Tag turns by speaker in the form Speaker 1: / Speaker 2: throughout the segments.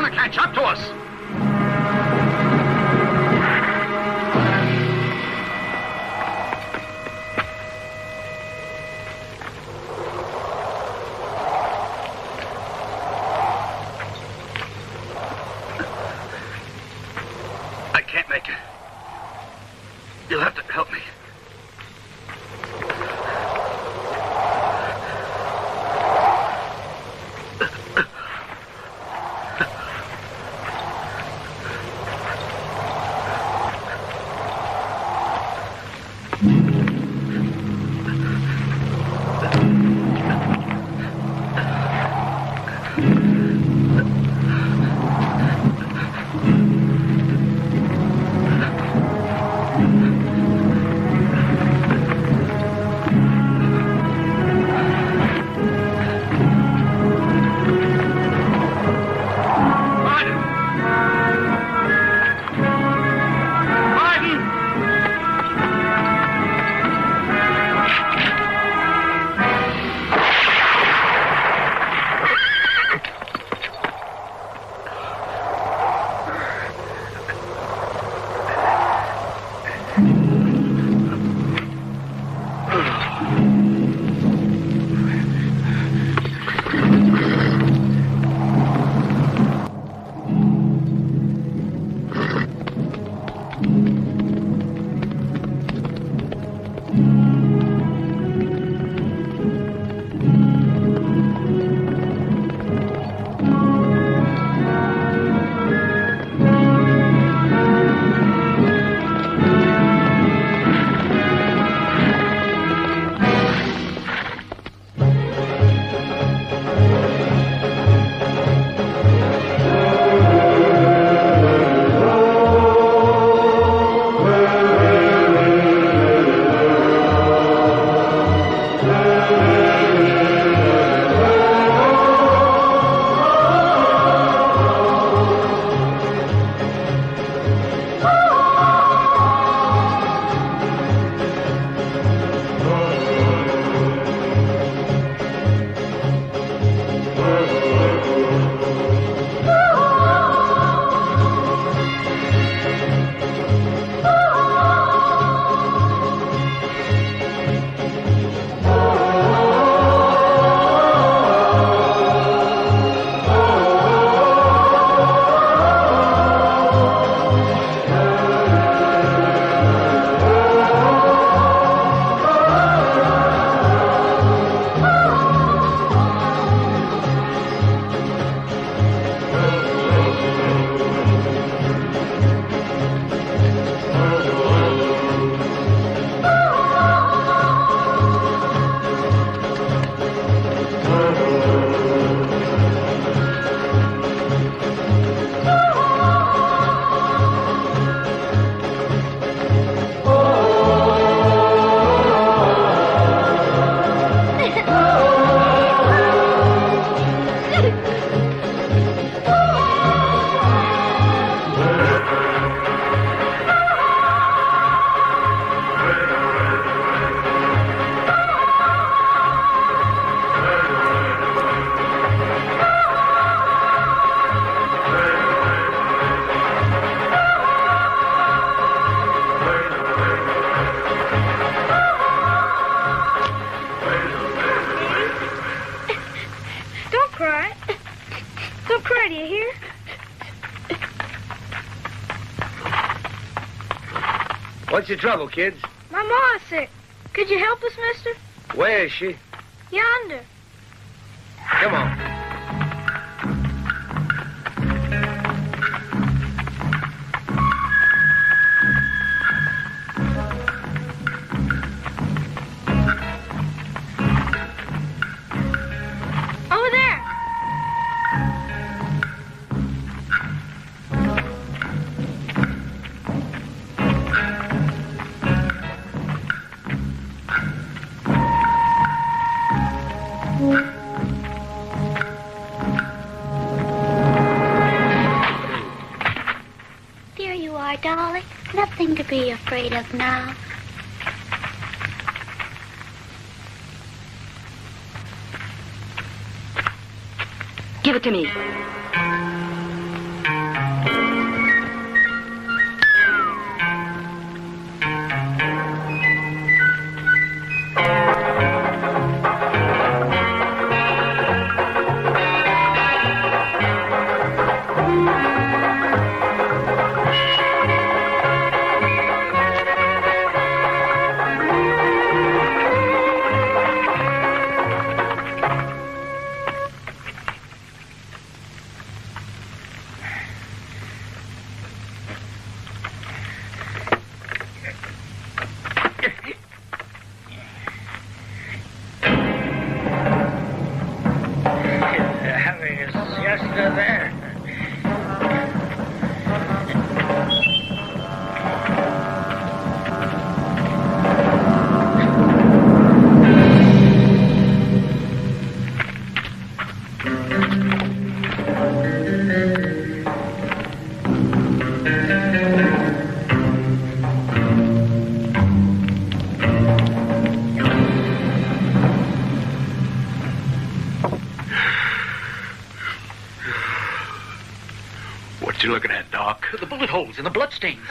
Speaker 1: gonna catch up to us. I can't make it. You'll have to help me.
Speaker 2: What's your trouble, kids?
Speaker 3: My ma's sick. Could you help us, mister?
Speaker 2: Where is she?
Speaker 3: Yonder.
Speaker 2: Come on.
Speaker 3: Over there.
Speaker 4: There you are, darling. Nothing to be afraid of now.
Speaker 5: Give it to me.
Speaker 1: What you looking at, Doc?
Speaker 5: The bullet holes and the bloodstains.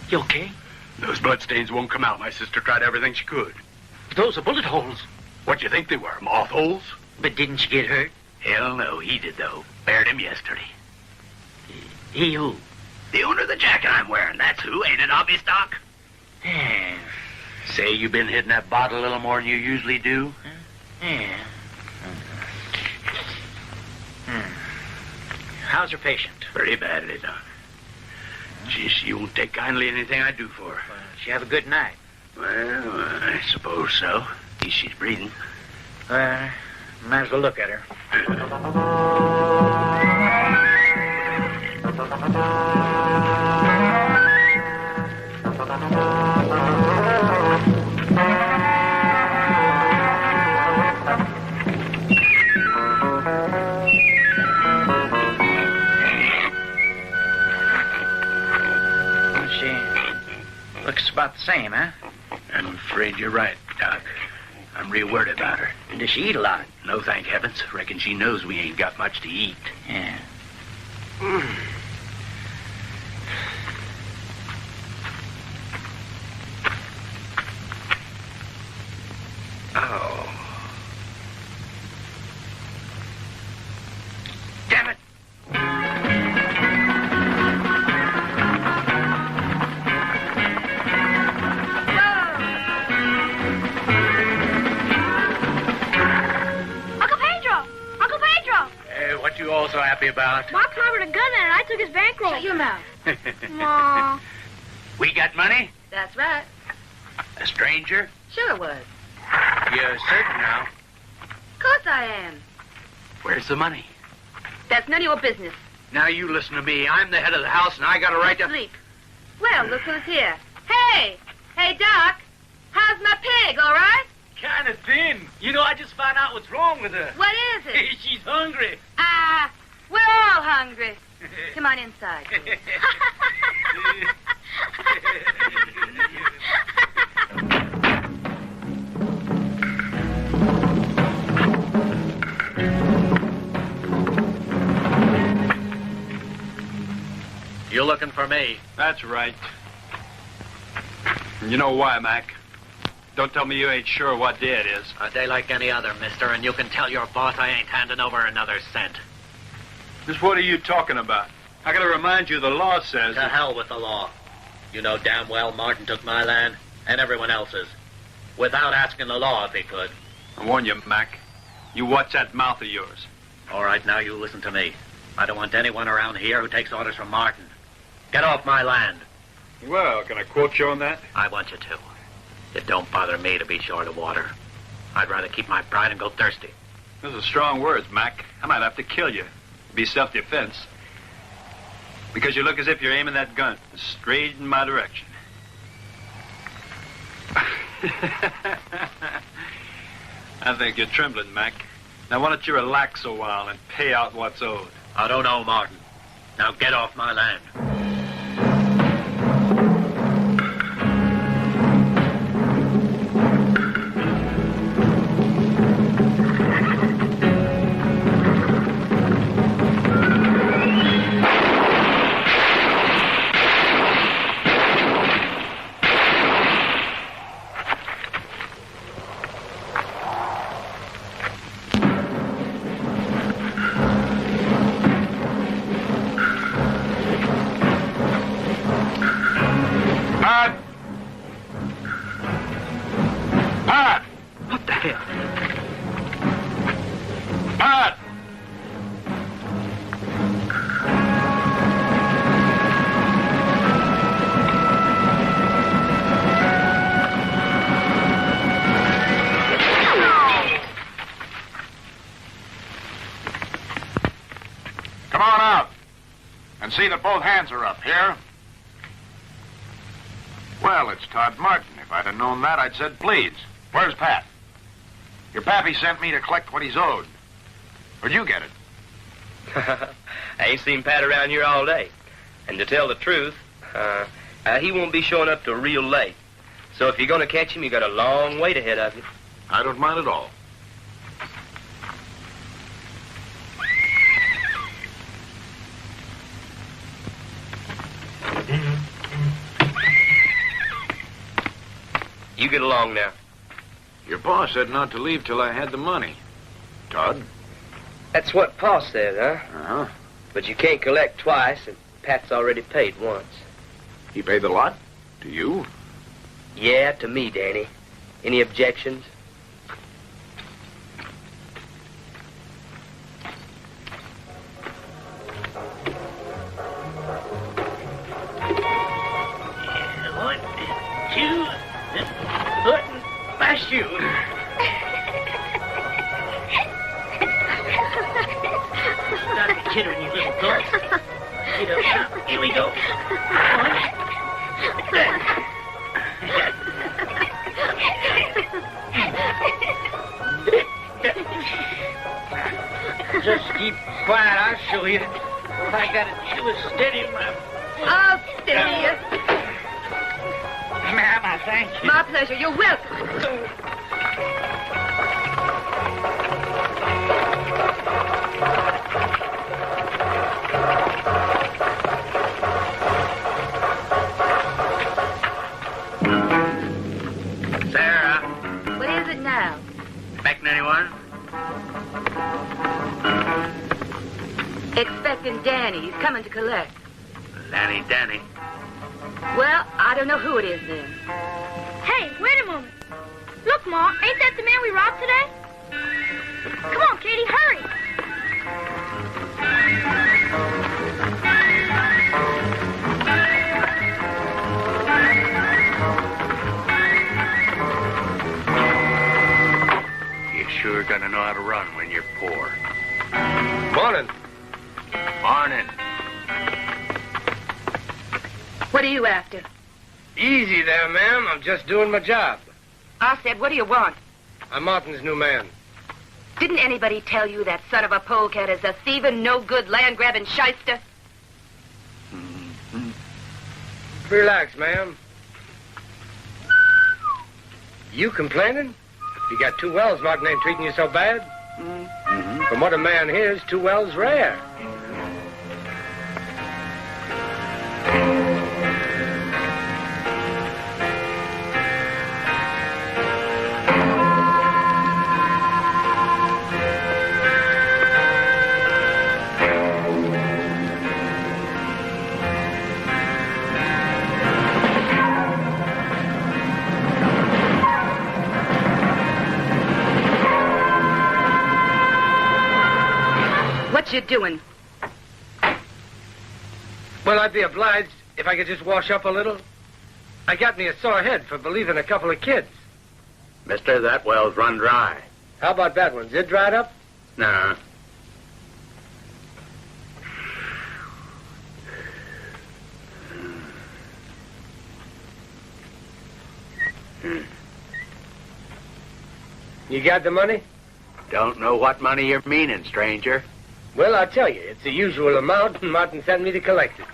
Speaker 5: You okay?
Speaker 1: Those bloodstains won't come out. My sister tried everything she could.
Speaker 5: Those are bullet holes.
Speaker 1: What you think they were, moth holes?
Speaker 5: But didn't you get hurt?
Speaker 1: Hell no, he did, though. Buried him yesterday.
Speaker 5: He who?
Speaker 1: The owner of the jacket I'm wearing, that's who. Ain't it obvious, Doc?
Speaker 5: Yeah.
Speaker 1: Say you been hitting that bottle a little more than you usually do?
Speaker 5: Yeah. How's your patient?
Speaker 1: Pretty badly, Doc. Gee, she won't take kindly anything I do for her.
Speaker 5: She have a good night?
Speaker 1: Well, I suppose so. At least she's breathing.
Speaker 5: Might as well look at her. Looks about the same, huh?
Speaker 1: I'm afraid you're right, Doc. I'm real worried about her.
Speaker 5: Does she eat a lot?
Speaker 1: No, thank heavens. Reckon she knows we ain't got much to eat.
Speaker 5: Yeah.
Speaker 1: Oh. Damn it! What you all so happy about?
Speaker 3: Ma covered a gun in it and I took his bankroll.
Speaker 6: Shut your mouth.
Speaker 3: Ma.
Speaker 1: We got money?
Speaker 6: That's right.
Speaker 1: A stranger?
Speaker 6: Sure was.
Speaker 1: You're certain now?
Speaker 6: Of course I am.
Speaker 1: Where's the money?
Speaker 6: That's none of your business.
Speaker 1: Now you listen to me. I'm the head of the house and I got a right to...
Speaker 6: Sleep. Well, look who's here. Hey! Hey, Doc. How's my pig, all right?
Speaker 5: Kind of thin. You know, I just found out what's wrong with her.
Speaker 6: What is it?
Speaker 5: She's hungry.
Speaker 6: We're all hungry. Come on inside.
Speaker 2: You're looking for me.
Speaker 7: That's right. You know why, Mac? Don't tell me you ain't sure what day it is.
Speaker 2: A day like any other, mister, and you can tell your boss I ain't handing over another cent.
Speaker 7: Just what are you talking about? I gotta remind you the law says...
Speaker 2: To hell with the law. You know damn well Martin took my land and everyone else's. Without asking the law if he could.
Speaker 7: I warn you, Mac. You watch that mouth of yours.
Speaker 2: All right, now you listen to me. I don't want anyone around here who takes orders from Martin. Get off my land.
Speaker 7: Well, can I quote you on that?
Speaker 2: I want you to. It don't bother me to be short of water. I'd rather keep my pride and go thirsty.
Speaker 7: Those are strong words, Mac. I might have to kill you. Be self-defense. Because you look as if you're aiming that gun straight in my direction. I think you're trembling, Mac. Now, why don't you relax a while and pay out what's owed?
Speaker 2: I don't know, Martin. Now get off my land.
Speaker 8: See that both hands are up here. Well, it's Todd Martin. If I'd have known that, I'd said please. Where's Pat? Your pappy sent me to collect what he's owed. Where'd you get it?
Speaker 9: I ain't seen Pat around here all day. And to tell the truth, he won't be showing up till real late. So if you're going to catch him, you got a long wait ahead of you.
Speaker 8: I don't mind at all.
Speaker 9: You get along now.
Speaker 8: Your pa said not to leave till I had the money. Todd?
Speaker 9: That's what Pa said, huh?
Speaker 8: Uh-huh.
Speaker 9: But you can't collect twice, and Pat's already paid once.
Speaker 8: He paid the lot? To you?
Speaker 9: Yeah, to me, Danny. Any objections?
Speaker 5: One, two, button my shoe. Stop the chittering, you little thoughts. Get up now. Here we go. One. Just keep quiet, I'll show you. All I gotta do is steady my...
Speaker 6: I'll steady you.
Speaker 5: Ma'am, I thank you.
Speaker 6: My pleasure. You're welcome.
Speaker 2: Sarah,
Speaker 6: What is it now?
Speaker 2: expecting anyone?
Speaker 6: Expecting Danny. He's coming to collect.
Speaker 2: Danny.
Speaker 6: Well, I don't know who it is then.
Speaker 3: Hey, wait a moment. Look, Ma, ain't that the man we robbed today? Come on, Katie, hurry.
Speaker 2: You sure gonna know how to run when you're poor.
Speaker 9: Morning.
Speaker 2: Morning.
Speaker 6: What are you after?
Speaker 9: Easy there, ma'am. I'm just doing my job.
Speaker 6: I said, what do you want?
Speaker 9: I'm Martin's new man.
Speaker 6: Didn't anybody tell you that son of a polecat is a thieving, no-good, land-grabbing shyster?
Speaker 9: Relax, ma'am. You complaining? You got 2 wells, Martin ain't treating you so bad. From what a man hears, 2 wells rare.
Speaker 6: What you doing?
Speaker 9: Well, I'd be obliged if I could just wash up a little. I got me a sore head for believing a couple of kids.
Speaker 2: Mister, that well's run dry.
Speaker 9: How about that one? Is it dried up?
Speaker 2: Nah.
Speaker 9: You got the money?
Speaker 2: Don't know what money you're meaning, stranger.
Speaker 9: Well, I'll tell you. It's the usual amount, and Martin sent me to collect it.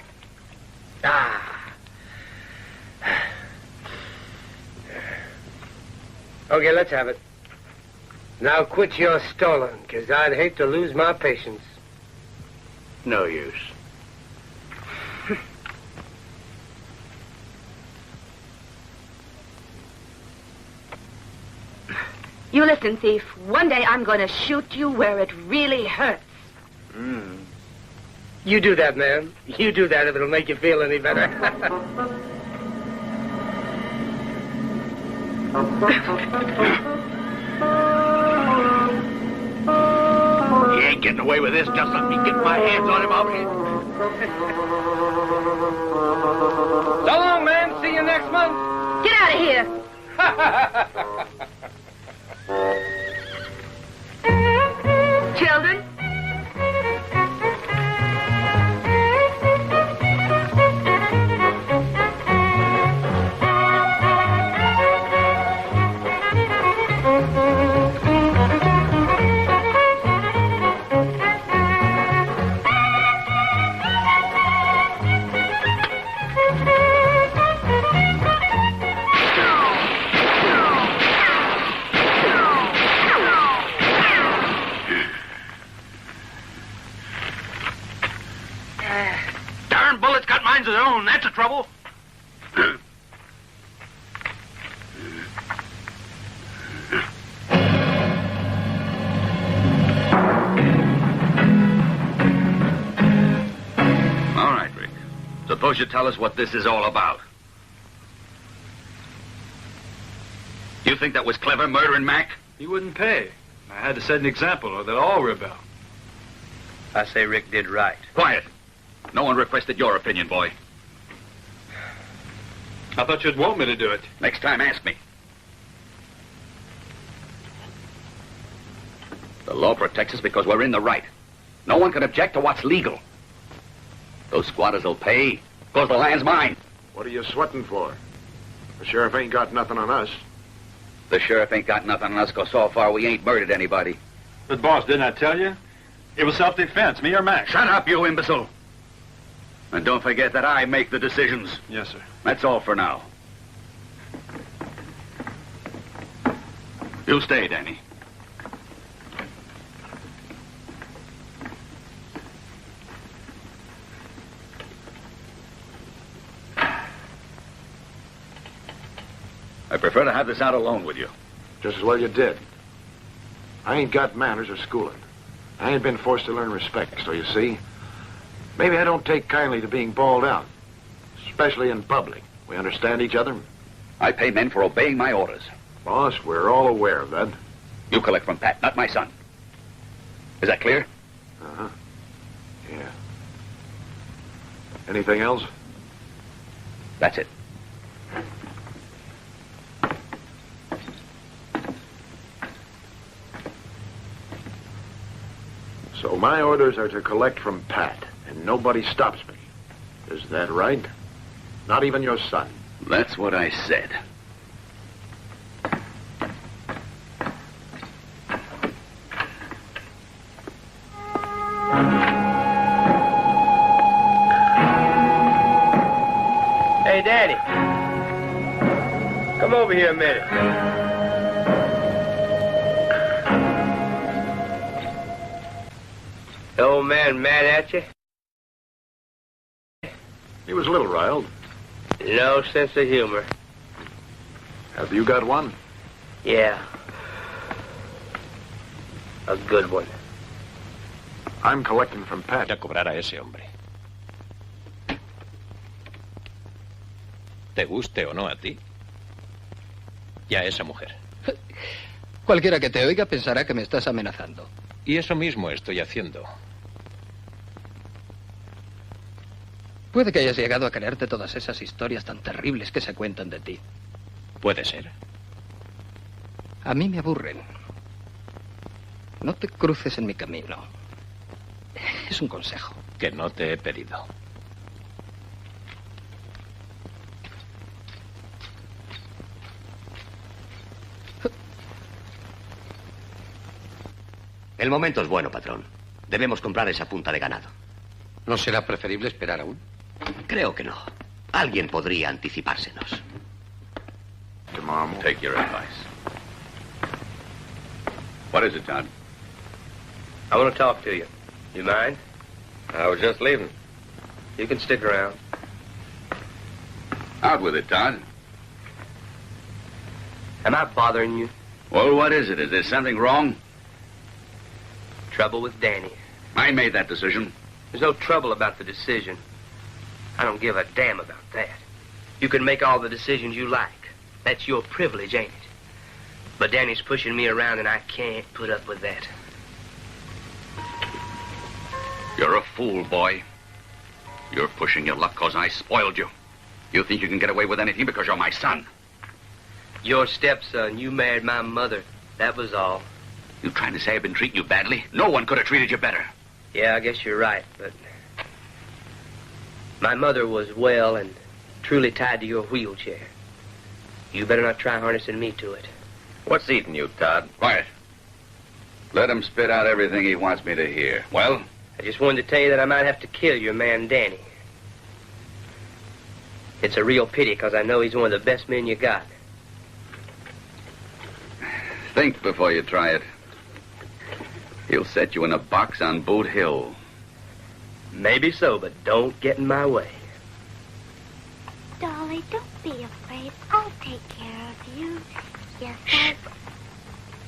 Speaker 9: Okay, let's have it. Now quit your stalling, because I'd hate to lose my patience.
Speaker 2: No use.
Speaker 6: You listen, thief. One day I'm going to shoot you where it really hurts.
Speaker 9: You do that, man. You do that if it'll make you feel any better.
Speaker 2: You ain't getting away with this. Just let me get my hands on him.
Speaker 9: So long, man. See you next month.
Speaker 6: Get out of here. Children?
Speaker 2: Darn bullets got minds of their own. That's the trouble.
Speaker 1: Suppose you tell us what this is all about. You think that was clever, murdering Mac?
Speaker 7: He wouldn't pay. I had to set an example or they'll all rebel.
Speaker 9: I say Rick did right.
Speaker 1: Quiet. No one requested your opinion, boy.
Speaker 7: I thought you'd want me to do it.
Speaker 1: Next time, ask me. The law protects us because we're in the right. No one can object to what's legal. Those squatters will pay, because the land's mine.
Speaker 8: What are you sweating for? The sheriff ain't got nothing on us.
Speaker 1: The sheriff ain't got nothing on us, because so far we ain't murdered anybody.
Speaker 7: But, boss, didn't I tell you? It was self-defense, me or Mac.
Speaker 1: Shut up, you imbecile. And don't forget that I make the decisions.
Speaker 7: Yes, sir.
Speaker 1: That's all for now. You stay, Danny. I prefer to have this out alone with you.
Speaker 8: Just as well you did. I ain't got manners or schooling. I ain't been forced to learn respect, so you see, maybe I don't take kindly to being bawled out, especially in public. We understand each other?
Speaker 1: I pay men for obeying my orders.
Speaker 8: Boss, we're all aware of that.
Speaker 1: You collect from Pat, not my son. Is that clear?
Speaker 8: Uh-huh. Yeah. Anything else?
Speaker 1: That's it.
Speaker 8: So my orders are to collect from Pat, and nobody stops me. Is that right? Not even your son.
Speaker 1: That's what I said.
Speaker 9: Hey, Daddy. Come over here a minute. The old man mad at you?
Speaker 8: He was a little riled.
Speaker 9: No sense of humor.
Speaker 8: Have you got one?
Speaker 9: Yeah. A good one.
Speaker 8: I'm collecting from Pat.
Speaker 10: A cobrar a ese hombre. Te guste o no a ti. Y a esa mujer.
Speaker 11: Cualquiera que te oiga pensará que me estás amenazando.
Speaker 10: Y eso mismo estoy haciendo.
Speaker 11: Puede que hayas llegado a creerte todas esas historias tan terribles que se cuentan de ti.
Speaker 10: Puede ser.
Speaker 11: A mí me aburren. No te cruces en mi camino. Es un consejo.
Speaker 10: Que no te he pedido.
Speaker 12: El momento es bueno, patrón. Debemos comprar esa punta de ganado.
Speaker 11: ¿No será preferible esperar aún?
Speaker 12: Creo que no. Alguien podría anticipársenos.
Speaker 8: Tomorrow.
Speaker 1: Take your advice. What is it, Todd?
Speaker 9: I want to talk to you. You mind? I was just leaving. You can stick around.
Speaker 1: Out with it, Todd.
Speaker 9: Am I bothering you?
Speaker 1: Well, what is it? Is there something wrong?
Speaker 9: Trouble with Danny.
Speaker 1: I made that decision.
Speaker 9: There's no trouble about the decision. I don't give a damn about that. You can make all the decisions you like. That's your privilege, ain't it? But Danny's pushing me around, and I can't put up with that.
Speaker 1: You're a fool, boy. You're pushing your luck because I spoiled you. You think you can get away with anything because you're my son.
Speaker 9: Your stepson, you married my mother. That was all.
Speaker 1: You trying to say I've been treating you badly? No one could have treated you better.
Speaker 9: Yeah, I guess you're right, but my mother was well and truly tied to your wheelchair. You better not try harnessing me to it.
Speaker 2: What's eating you, Todd?
Speaker 1: Quiet. Let him spit out everything he wants me to hear. Well?
Speaker 9: I just wanted to tell you that I might have to kill your man, Danny. It's a real pity, because I know he's one of the best men you got.
Speaker 1: Think before you try it. He'll set you in a box on Boot Hill.
Speaker 9: Maybe so, but don't get in my way.
Speaker 4: Dolly, don't be afraid. I'll take care of you. Yes, I...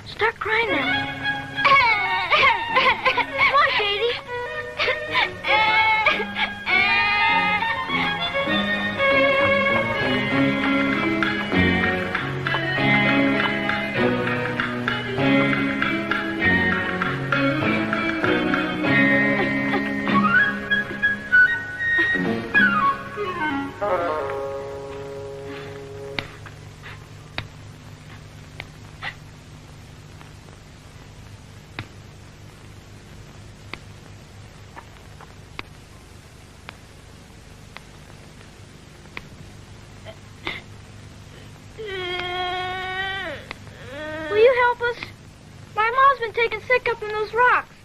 Speaker 3: Start crying now. Come on, Katie. thick up in those rocks.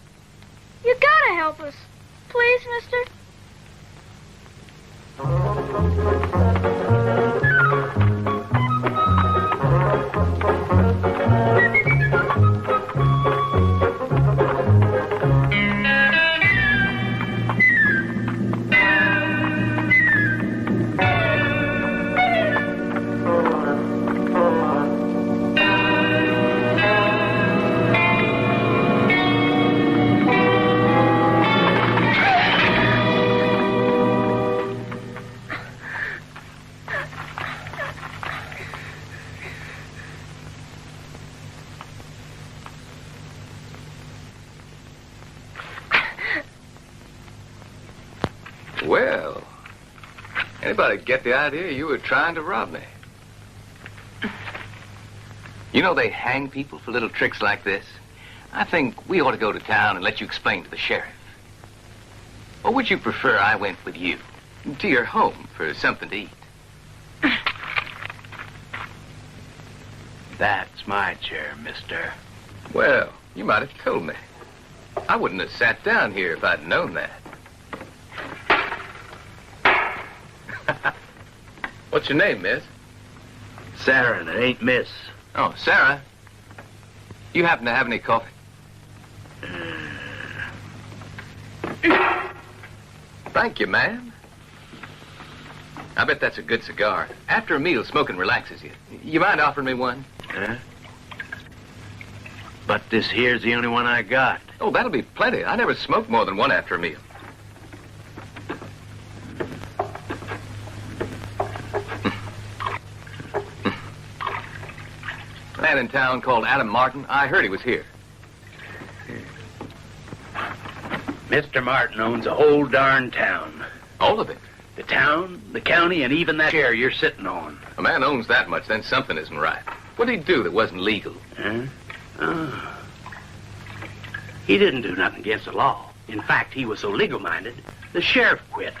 Speaker 3: You gotta help us. Please, mister?
Speaker 13: Well, anybody get the idea you were trying to rob me? You know they hang people for little tricks like this. I think we ought to go to town and let you explain to the sheriff. Or would you prefer I went with you to your home for something to eat?
Speaker 14: That's my chair, mister.
Speaker 13: Well, you might have told me. I wouldn't have sat down here if I'd known that. What's your name, miss?
Speaker 14: Sarah, and it ain't Miss.
Speaker 13: Oh, Sarah. You happen to have any coffee? Thank you, ma'am. I bet that's a good cigar. After a meal, smoking relaxes you. You mind offering me one?
Speaker 14: Huh? But this here's the only one I got.
Speaker 13: Oh, that'll be plenty. I never smoke more than one after a meal. A man in town called Adam Martin. I heard he was here.
Speaker 14: Mr. Martin owns the whole darn town.
Speaker 13: All of it?
Speaker 14: The town, the county, and even that chair you're sitting on.
Speaker 13: A man owns that much, then something isn't right. What did he do that wasn't legal?
Speaker 14: Huh? Oh. He didn't do nothing against the law. In fact, he was so legal-minded, the sheriff quit.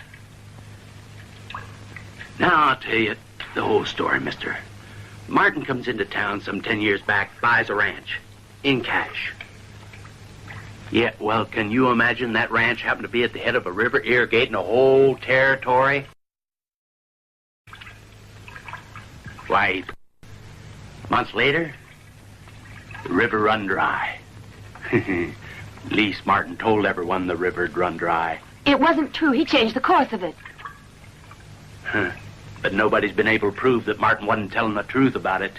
Speaker 14: Now, I'll tell you the whole story, mister. Martin comes into town some 10 years back, buys a ranch, in cash. Yeah, well, can you imagine that ranch happened to be at the head of a river irrigating a whole territory? Why, months later, the river run dry. At least Martin told everyone the river'd run dry.
Speaker 6: It wasn't true. He changed the course of it.
Speaker 14: Huh. But nobody's been able to prove that Martin wasn't telling the truth about it.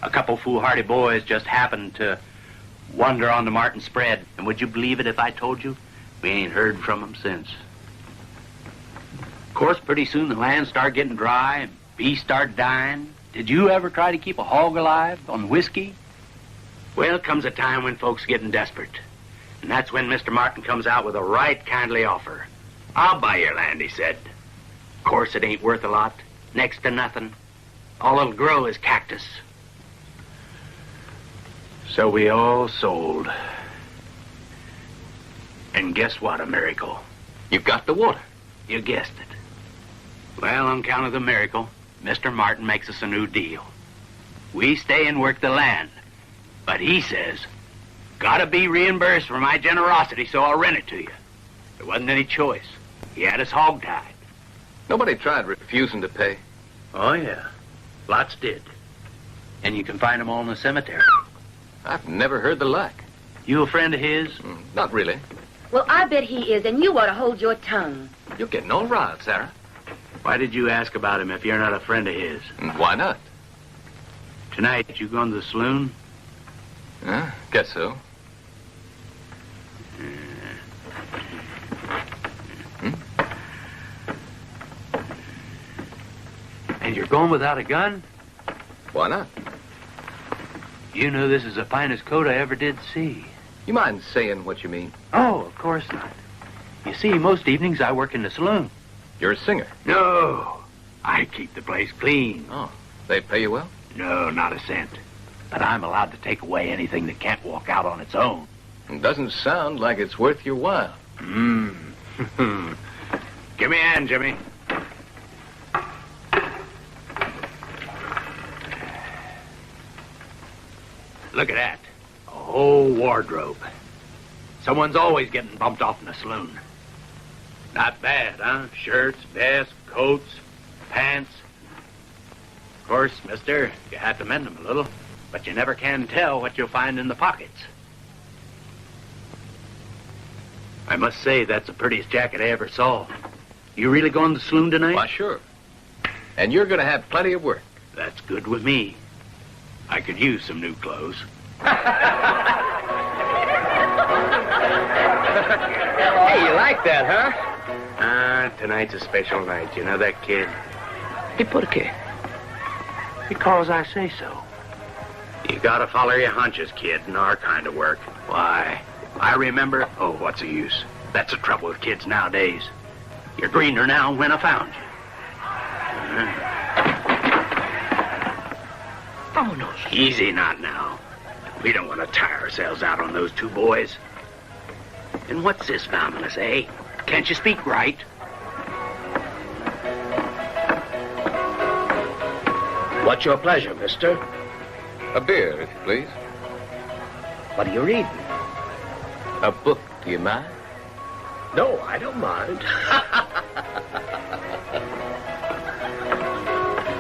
Speaker 14: A couple foolhardy boys just happened to wander on the Martin spread. And would you believe it if I told you? We ain't heard from them since. Of course, pretty soon the land started getting dry and beasts started dying. Did you ever try to keep a hog alive on whiskey? Well, comes a time when folks getting desperate. And that's when Mr. Martin comes out with a right kindly offer. I'll buy your land, he said. Of course, it ain't worth a lot. Next to nothing. All it'll grow is cactus. So we all sold. And guess what, a miracle?
Speaker 13: You've got the water.
Speaker 14: You guessed it. Well, on account of the miracle, Mr. Martin makes us a new deal. We stay and work the land. But he says, gotta be reimbursed for my generosity, so I'll rent it to you. There wasn't any choice. He had us hogtied.
Speaker 13: Nobody tried refusing to pay.
Speaker 14: Oh, yeah. Lots did. And you can find them all in the cemetery.
Speaker 13: I've never heard the like.
Speaker 14: You a friend of his?
Speaker 13: Not really.
Speaker 6: Well, I bet he is, and you ought to hold your tongue.
Speaker 13: You're getting all riled, Sarah.
Speaker 14: Why did you ask about him if you're not a friend of his?
Speaker 13: Why not?
Speaker 14: Tonight, you going to the saloon?
Speaker 13: Guess so.
Speaker 14: And you're going without a gun?
Speaker 13: Why not?
Speaker 14: You know this is the finest coat I ever did see.
Speaker 13: You mind saying what you mean?
Speaker 14: Oh, of course not. You see, most evenings I work in the saloon.
Speaker 13: You're a singer?
Speaker 14: No. I keep the place clean.
Speaker 13: Oh, they pay you well?
Speaker 14: No, not a cent. But I'm allowed to take away anything that can't walk out on its own.
Speaker 13: It doesn't sound like it's worth your while.
Speaker 14: Give me a hand, Jimmy. Look at that. A whole wardrobe. Someone's always getting bumped off in the saloon. Not bad, huh? Shirts, vests, coats, pants. Of course, mister, you have to mend them a little, but you never can tell what you'll find in the pockets. I must say, that's the prettiest jacket I ever saw. You really going to the saloon tonight?
Speaker 13: Why, sure. And you're going to have plenty of work.
Speaker 14: That's good with me. I could use some new clothes.
Speaker 9: Hey, you like that, huh? Tonight's a special night. You know that, kid?
Speaker 14: Hey, por qué? Because I say so. You gotta follow your hunches, kid, in our kind of work. Why, I remember... Oh, what's the use? That's the trouble with kids nowadays. You're greener now than when I found you. Oh, no. Easy not now. We don't want to tire ourselves out on those two boys. And what's this ominous, eh? Can't you speak right? What's your pleasure, mister?
Speaker 13: A beer, if you please.
Speaker 14: What are you reading?
Speaker 13: A book, do you mind?
Speaker 14: No, I don't mind.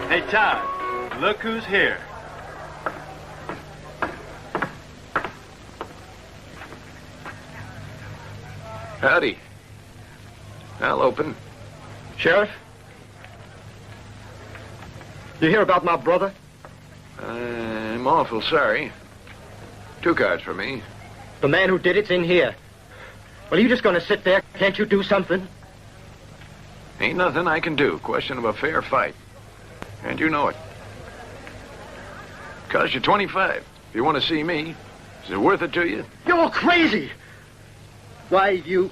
Speaker 7: Hey, Todd, look who's here.
Speaker 8: Howdy. I'll open.
Speaker 11: Sheriff? You hear about my brother?
Speaker 8: I'm awful sorry. 2 cards for me.
Speaker 11: The man who did it's in here. Well, you just gonna sit there? Can't you do something?
Speaker 8: Ain't nothing I can do. Question of a fair fight. And you know it. Cost you 25. If you want to see me, is it worth it to you?
Speaker 11: You're crazy! Why, you...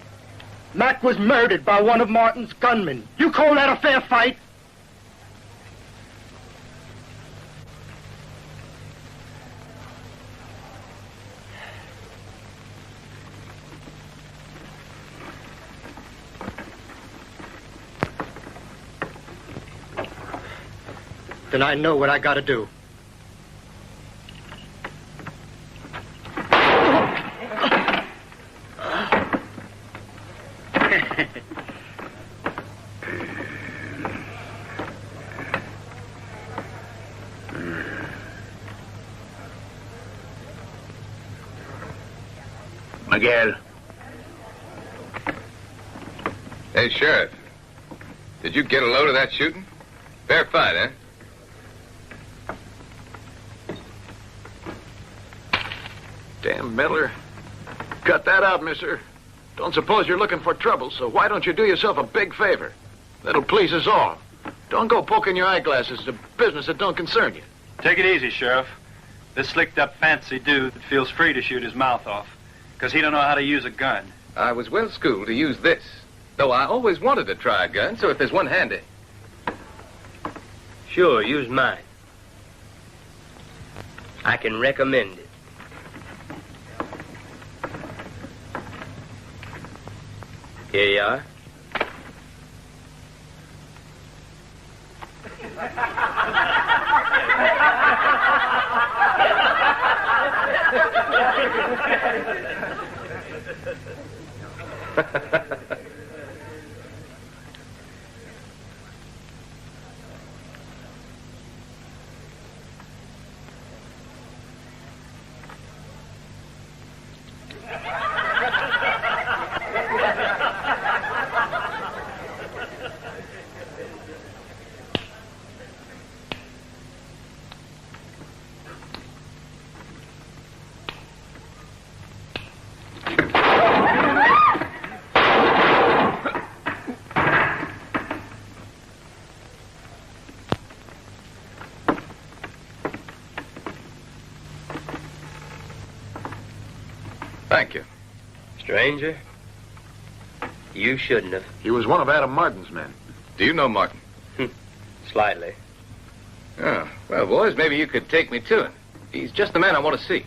Speaker 11: Mac was murdered by one of Martin's gunmen. You call that a fair fight? Then I know what I gotta do.
Speaker 14: Miguel.
Speaker 13: Hey, Sheriff. Did you get a load of that shooting? Fair fight, eh?
Speaker 8: Damn meddler. Cut that out, mister. Don't suppose you're looking for trouble, so why don't you do yourself a big favor? That'll please us all. Don't go poking your eyeglasses to business that don't concern you.
Speaker 7: Take it easy, Sheriff. This slicked-up fancy dude feels free to shoot his mouth off, because he don't know how to use a gun.
Speaker 13: I was well schooled to use this, though I always wanted to try a gun, so if there's one handy.
Speaker 9: Sure, use mine. I can recommend it. Here you are.
Speaker 13: Thank you.
Speaker 9: Stranger, you shouldn't have.
Speaker 8: He was one of Adam Martin's men.
Speaker 13: Do you know Martin?
Speaker 9: Slightly.
Speaker 13: Oh, well, boys, maybe you could take me to him. He's just the man I want to see.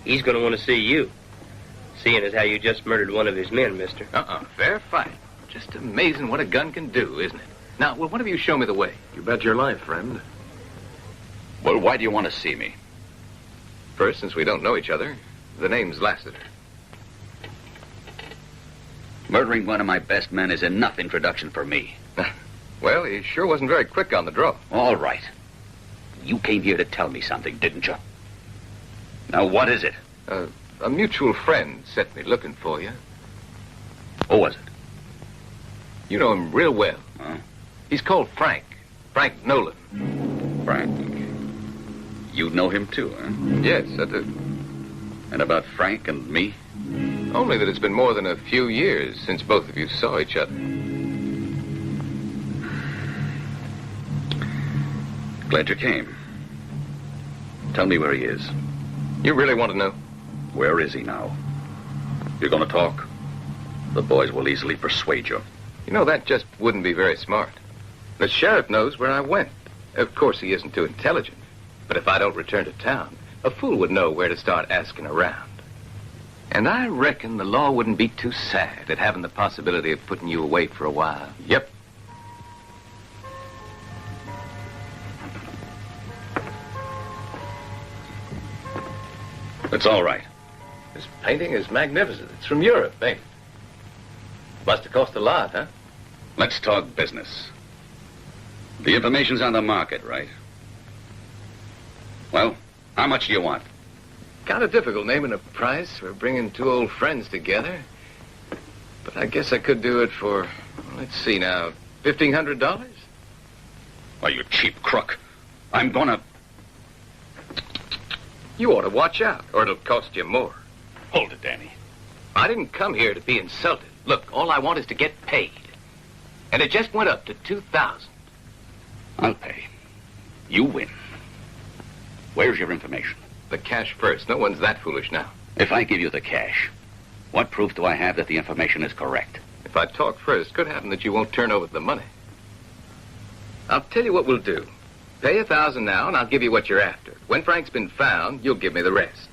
Speaker 9: He's going to want to see you, seeing as how you just murdered one of his men, mister.
Speaker 13: Fair fight. Just amazing what a gun can do, isn't it? Now, will one of you show me the way?
Speaker 8: You bet your life, friend.
Speaker 1: Well, why do you want to see me?
Speaker 15: First, since we don't know each other, the name's Lassiter.
Speaker 1: Murdering one of my best men is enough introduction for me.
Speaker 15: Well, he sure wasn't very quick on the draw.
Speaker 1: All right. You came here to tell me something, didn't you? Now, what is it?
Speaker 15: A mutual friend set me looking for you.
Speaker 1: Who was it?
Speaker 15: You know him real well.
Speaker 1: Huh?
Speaker 15: He's called Frank. Frank Nolan.
Speaker 1: Frank. You know him too, huh?
Speaker 15: Yes, I do.
Speaker 1: And about Frank and me?
Speaker 15: Only that it's been more than a few years since both of you saw each other.
Speaker 1: Glad you came. Tell me where he is.
Speaker 15: You really want to know?
Speaker 1: Where is he now? You're going to talk? The boys will easily persuade you.
Speaker 15: You know, that just wouldn't be very smart. The sheriff knows where I went. Of course, he isn't too intelligent. But if I don't return to town, a fool would know where to start asking around. And I reckon the law wouldn't be too sad at having the possibility of putting you away for a while. Yep.
Speaker 1: It's all right.
Speaker 15: This painting is magnificent. It's from Europe, ain't it? Must have cost a lot, huh?
Speaker 1: Let's talk business. The information's on the market, right? Well, how much do you want?
Speaker 15: Kind of difficult naming a price. We're bringing two old friends together. But I guess I could do it for, let's see now, $1,500?
Speaker 1: Why, you cheap crook. I'm gonna...
Speaker 15: You ought to watch out, or it'll cost you more.
Speaker 1: Hold it, Danny.
Speaker 15: I didn't come here to be insulted. Look, all I want is to get paid. And it just went up to $2,000.
Speaker 1: I'll pay. You win. Where's your information?
Speaker 15: The cash first. No one's that foolish now.
Speaker 1: If I give you the cash, what proof do I have that the information is correct?
Speaker 15: If I talk first, could happen that you won't turn over the money. I'll tell you what we'll do. Pay $1,000 now, and I'll give you what you're after. When Frank's been found, you'll give me the rest.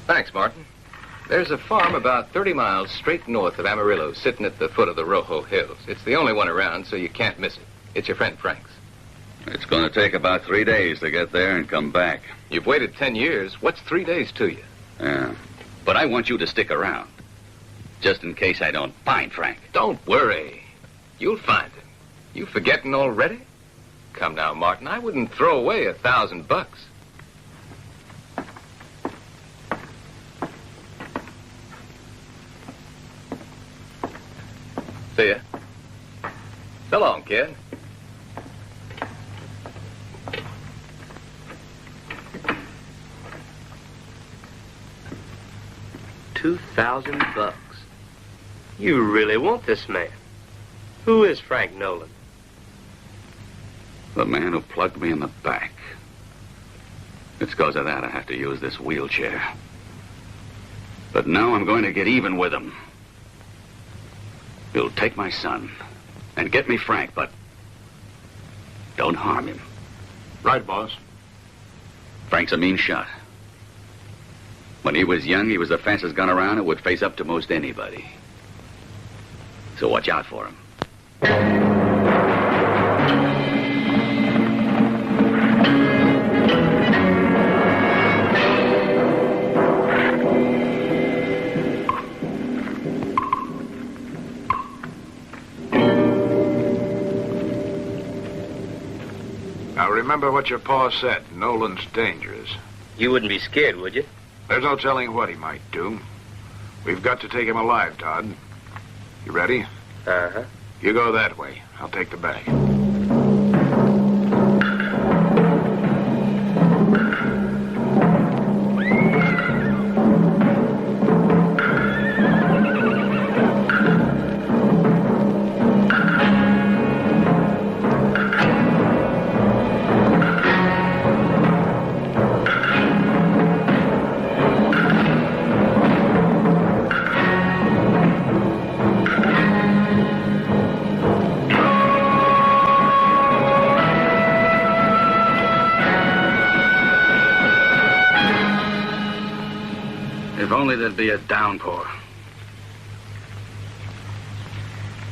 Speaker 15: Thanks, Martin. There's a farm about 30 miles straight north of Amarillo, sitting at the foot of the Rojo Hills. It's the only one around, so you can't miss it. It's your friend Frank's.
Speaker 1: It's going to take about 3 days to get there and come back.
Speaker 15: You've waited 10 years. What's 3 days to you?
Speaker 1: Yeah. But I want you to stick around, just in case I don't find Frank.
Speaker 15: Don't worry. You'll find him. You forgetting already? Come now, Martin. I wouldn't throw away $1,000. See ya. So long, kid.
Speaker 9: $2,000. You really want this man? Who is Frank Nolan?
Speaker 1: The man who plugged me in the back. It's because of that I have to use this wheelchair. But now I'm going to get even with him. You'll take my son and get me Frank, but don't harm him.
Speaker 8: Right, boss.
Speaker 1: Frank's a mean shot. When he was young, he was the fastest gun around and would face up to most anybody. So watch out for him.
Speaker 8: Now, remember what your pa said. Nolan's dangerous.
Speaker 9: You wouldn't be scared, would you?
Speaker 8: There's no telling what he might do. We've got to take him alive, Todd. You ready?
Speaker 9: Uh-huh.
Speaker 8: You go that way. I'll take the bag.
Speaker 1: If only there'd be a downpour.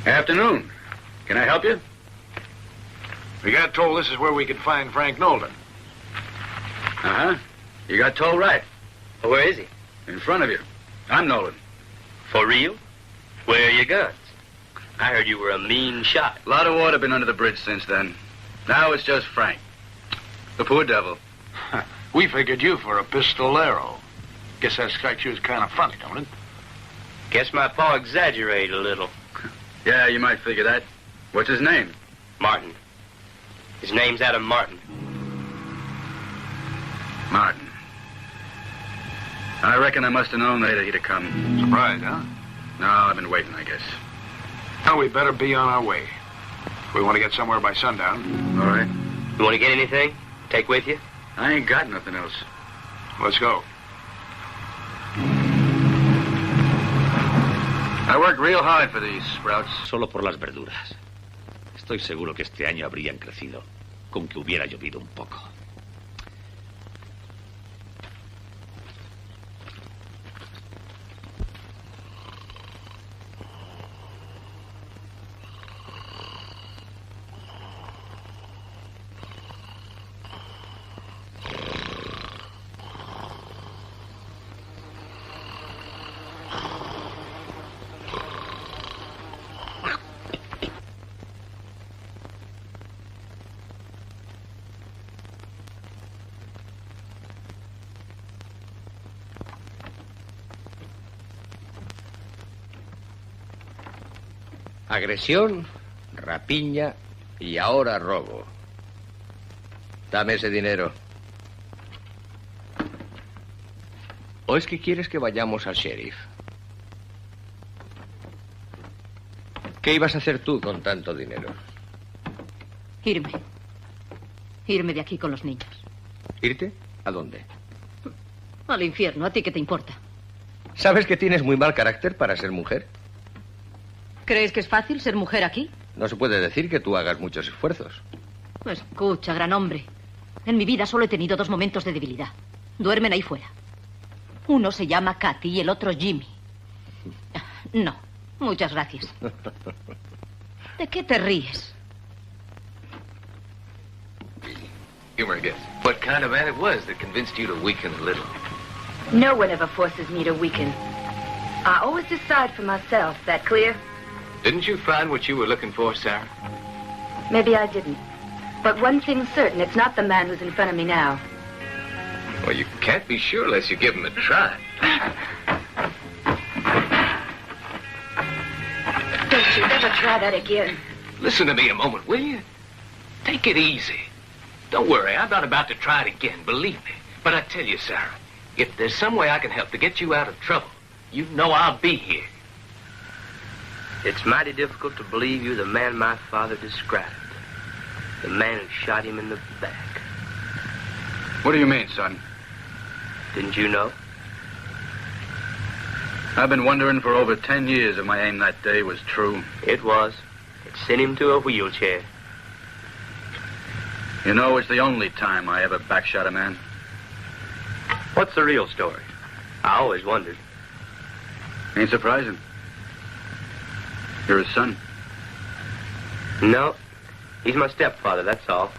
Speaker 1: Afternoon. Can I help you?
Speaker 8: We got told this is where we could find Frank Nolden.
Speaker 1: Uh-huh. You got told right.
Speaker 9: Well, where is he?
Speaker 1: In front of you. I'm Nolan.
Speaker 9: For real? Where are your guns? I heard you were a mean shot.
Speaker 1: A lot of water been under the bridge since then. Now it's just Frank. The poor devil.
Speaker 8: We figured you for a pistolero. Guess that strikes you as kind of funny, don't it?
Speaker 9: Guess my pa exaggerated a little.
Speaker 1: Yeah, you might figure that. What's his name?
Speaker 9: Martin. His name's Adam Martin.
Speaker 1: Martin. I reckon I must have known that he'd have come.
Speaker 8: Surprised, huh?
Speaker 1: No, I've been waiting, I guess.
Speaker 8: Now we better be on our way. We want to get somewhere by sundown.
Speaker 1: All right.
Speaker 9: You want to get anything? Take with you?
Speaker 1: I ain't got nothing else.
Speaker 8: Let's go.
Speaker 1: I worked real hard for these sprouts.
Speaker 16: Solo por las verduras. Estoy seguro que este año habrían crecido con que hubiera llovido un poco.
Speaker 11: Agresión, rapiña y ahora robo. Dame ese dinero. ¿O es que quieres que vayamos al sheriff? ¿Qué ibas a hacer tú con tanto dinero?
Speaker 17: Irme. Irme de aquí con los niños.
Speaker 11: ¿Irte? ¿A dónde?
Speaker 17: Al infierno. ¿A ti qué te importa?
Speaker 11: ¿Sabes que tienes muy mal carácter para ser mujer?
Speaker 17: ¿Crees que es fácil ser mujer aquí?
Speaker 11: No se puede decir que tú hagas muchos esfuerzos.
Speaker 17: Escucha, gran hombre. En mi vida solo he tenido 2 momentos de debilidad. Duermen ahí fuera. Uno se llama Katy y el otro Jimmy. No, muchas gracias. ¿De qué te ríes?
Speaker 13: Humor, I guess. What kind of man it was that convinced you to weaken a little?
Speaker 6: No one ever forces me to weaken. I always decide for myself. That clear?
Speaker 13: Didn't you find what you were looking for, Sarah?
Speaker 6: Maybe I didn't. But one thing's certain, it's not the man who's in front of me now.
Speaker 15: Well, you can't be sure unless you give him a try.
Speaker 6: Don't you ever try that again.
Speaker 13: Listen to me a moment, will you? Take it easy. Don't worry, I'm not about to try it again, believe me. But I tell you, Sarah, if there's some way I can help to get you out of trouble, you know I'll be here.
Speaker 9: It's mighty difficult to believe you're the man my father described. The man who shot him in the back.
Speaker 1: What do you mean, son?
Speaker 9: Didn't you know?
Speaker 1: I've been wondering for over 10 years if my aim that day was true.
Speaker 9: It was. It sent him to a wheelchair.
Speaker 1: You know, it's the only time I ever backshot a man.
Speaker 9: What's the real story? I always wondered.
Speaker 1: Ain't surprising. You're his son.
Speaker 9: No. He's my stepfather, that's all.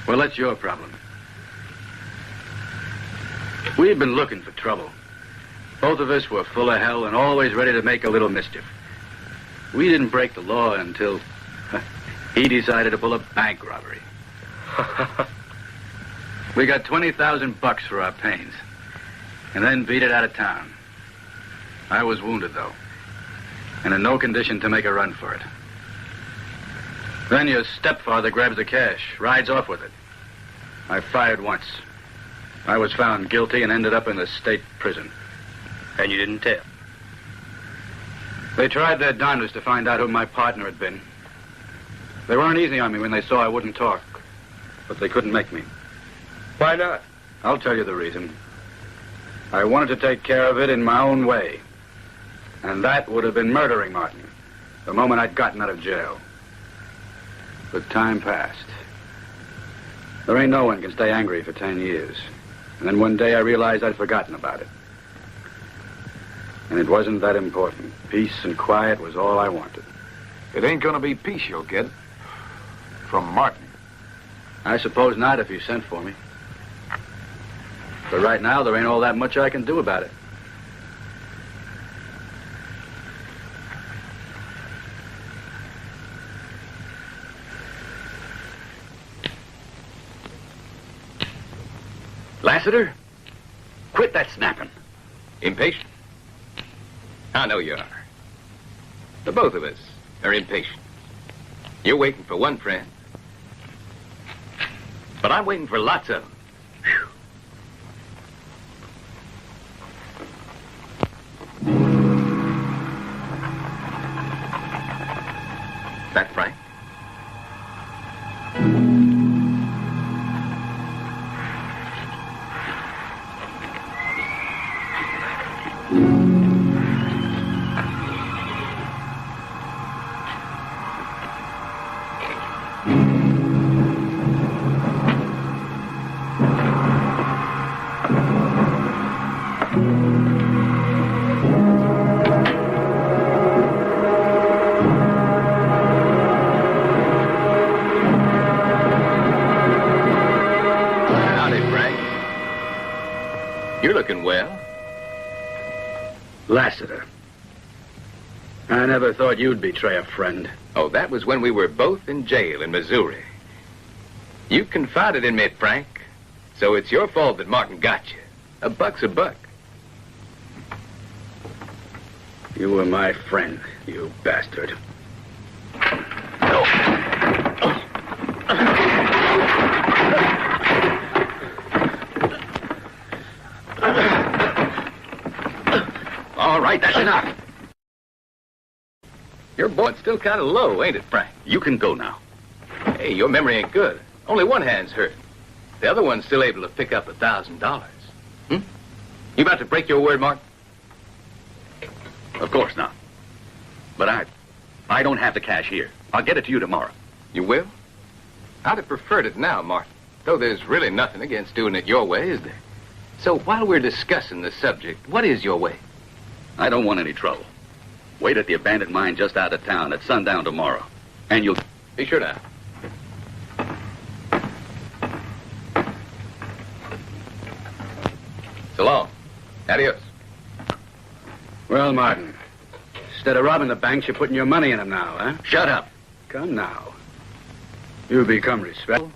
Speaker 1: Well, that's your problem. We've been looking for trouble. Both of us were full of hell and always ready to make a little mischief. We didn't break the law until he decided to pull a bank robbery. We got $20,000 for our pains, and then beat it out of town. I was wounded, though, and in no condition to make a run for it. Then your stepfather grabs the cash, rides off with it. I fired once. I was found guilty and ended up in the state prison.
Speaker 9: And you didn't tell?
Speaker 1: They tried their darndest to find out who my partner had been. They weren't easy on me when they saw I wouldn't talk, but they couldn't make me.
Speaker 9: Why not?
Speaker 1: I'll tell you the reason. I wanted to take care of it in my own way. And that would have been murdering Martin the moment I'd gotten out of jail. But time passed. There ain't no one can stay angry for 10 years. And then one day I realized I'd forgotten about it. And it wasn't that important. Peace and quiet was all I wanted.
Speaker 8: It ain't gonna be peace you'll get. From Martin.
Speaker 1: I suppose not if you sent for me. But right now, there ain't all that much I can do about it.
Speaker 15: Lassiter, quit that snapping. Impatient? I know you are. The both of us are impatient. You're waiting for one friend. But I'm waiting for lots of them. That Frank? Looking well.
Speaker 1: Lassiter. I never thought you'd betray a friend.
Speaker 15: Oh, that was when we were both in jail in Missouri. You confided in me, Frank, so it's your fault that Martin got you. A buck's a buck.
Speaker 1: You were my friend, you bastard.
Speaker 15: All right, that's enough. Your boy's still kind of low, ain't it, Frank?
Speaker 1: You can go now.
Speaker 15: Hey, your memory ain't good. Only one hand's hurt. The other one's still able to pick up $1,000. You about to break your word, Mark?
Speaker 1: Of course not. But I don't have the cash here. I'll get it to you tomorrow.
Speaker 15: You will? I'd have preferred it now, Martin. Though there's really nothing against doing it your way, is there? So while we're discussing the subject, what is your way?
Speaker 1: I don't want any trouble. Wait at the abandoned mine just out of town at sundown tomorrow. And you'll...
Speaker 15: Be sure to. So long. Adios.
Speaker 1: Well, Martin, instead of robbing the banks, you're putting your money in them now, huh?
Speaker 15: Shut up.
Speaker 1: Come now. You become respectful,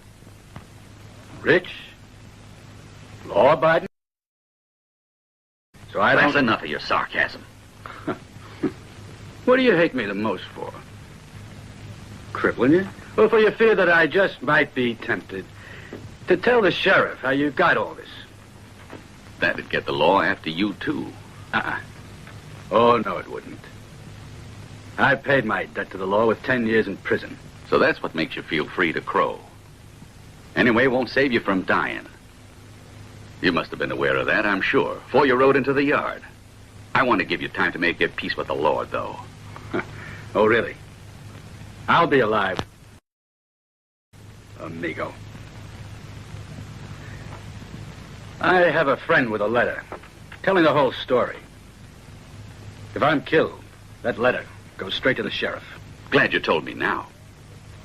Speaker 1: rich, law-abiding. So I don't...
Speaker 15: That's enough of your sarcasm.
Speaker 1: What do you hate me the most for? Crippling you? Or for your fear that I just might be tempted to tell the sheriff how you got all this?
Speaker 15: That'd get the law after you, too.
Speaker 1: Oh, no, it wouldn't. I paid my debt to the law with 10 years in prison.
Speaker 15: So that's what makes you feel free to crow. Anyway, it won't save you from dying. You must have been aware of that, I'm sure, before you rode into the yard. I want to give you time to make your peace with the Lord, though.
Speaker 1: Oh, really? I'll be alive, amigo. I have a friend with a letter, telling the whole story. If I'm killed, that letter goes straight to the sheriff.
Speaker 15: Glad you told me now.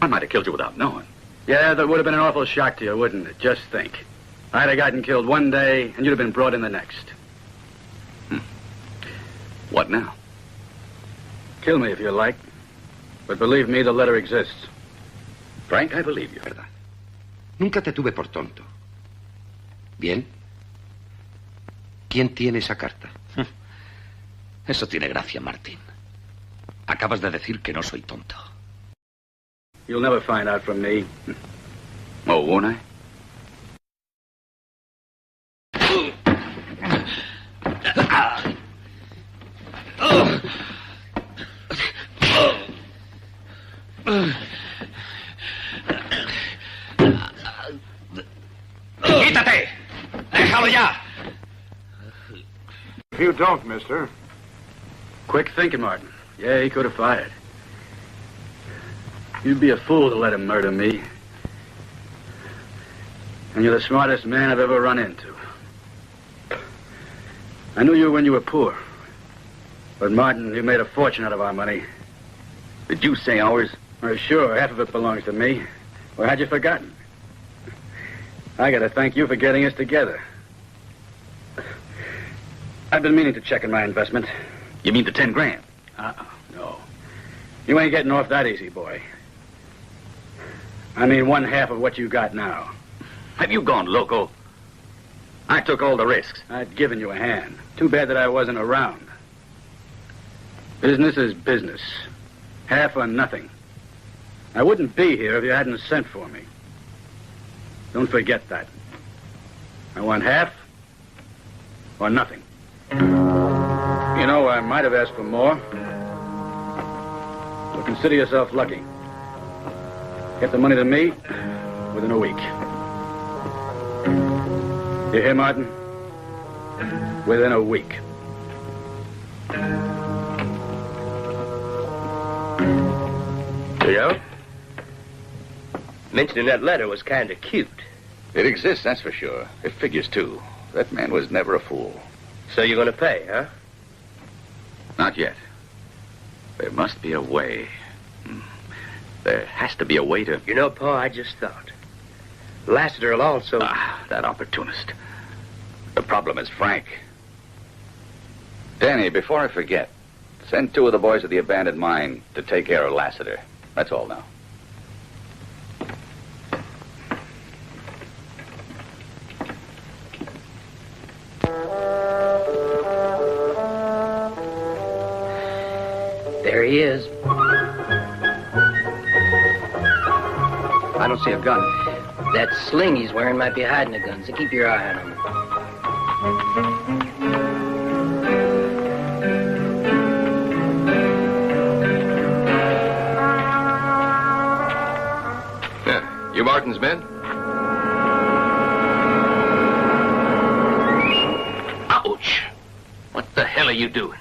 Speaker 15: I might have killed you without knowing.
Speaker 1: Yeah, that would have been an awful shock to you, wouldn't it? Just think. I'd have gotten killed one day, and you'd have been brought in the next.
Speaker 15: What now?
Speaker 1: Kill me if you like. But believe me, the letter exists.
Speaker 15: Frank, I believe you.
Speaker 18: Nunca te tuve por tonto. Bien. ¿Quién tiene esa carta?
Speaker 16: Eso tiene gracia, Martín. Acabas de decir que no soy tonto.
Speaker 1: You'll never find out from me.
Speaker 15: Oh, won't I?
Speaker 16: ¡Quítate! ¡Déjalo ya!
Speaker 8: If you don't, mister.
Speaker 1: Quick thinking, Martin. Yeah, he could have fired. You'd be a fool to let him murder me. And you're the smartest man I've ever run into. I knew you when you were poor. But, Martin, you made a fortune out of our money.
Speaker 14: Did you say ours?
Speaker 1: Well, sure, half of it belongs to me. Or had you forgotten? I gotta thank you for getting us together. I've been meaning to check in my investment.
Speaker 14: You mean the 10 grand?
Speaker 1: No. You ain't getting off that easy, boy. I mean 1/2 of what you got now.
Speaker 14: Have you gone loco? I took all the risks.
Speaker 1: I'd given you a hand. Too bad that I wasn't around. Business is business. Half or nothing. I wouldn't be here if you hadn't sent for me. Don't forget that. I want half or nothing. You know, I might have asked for more. But consider yourself lucky. Get the money to me within a week. You hear, Martin? Within a week.
Speaker 9: You know, mentioning that letter was kind of cute.
Speaker 15: It exists, that's for sure. It figures, too. That man was never a fool.
Speaker 9: So you're going to pay, huh?
Speaker 14: Not yet. There must be a way. There has to be a way to...
Speaker 9: You know, Pa, I just thought. Lassiter will also...
Speaker 14: that opportunist. The problem is Frank.
Speaker 15: Danny, before I forget, send 2 of the boys of the abandoned mine to take care of Lassiter. That's all now.
Speaker 9: There he is.
Speaker 11: I don't see a gun.
Speaker 9: That sling he's wearing might be hiding a gun, so keep your eye on him.
Speaker 15: You Martin's men?
Speaker 9: Ouch! What the hell are you doing?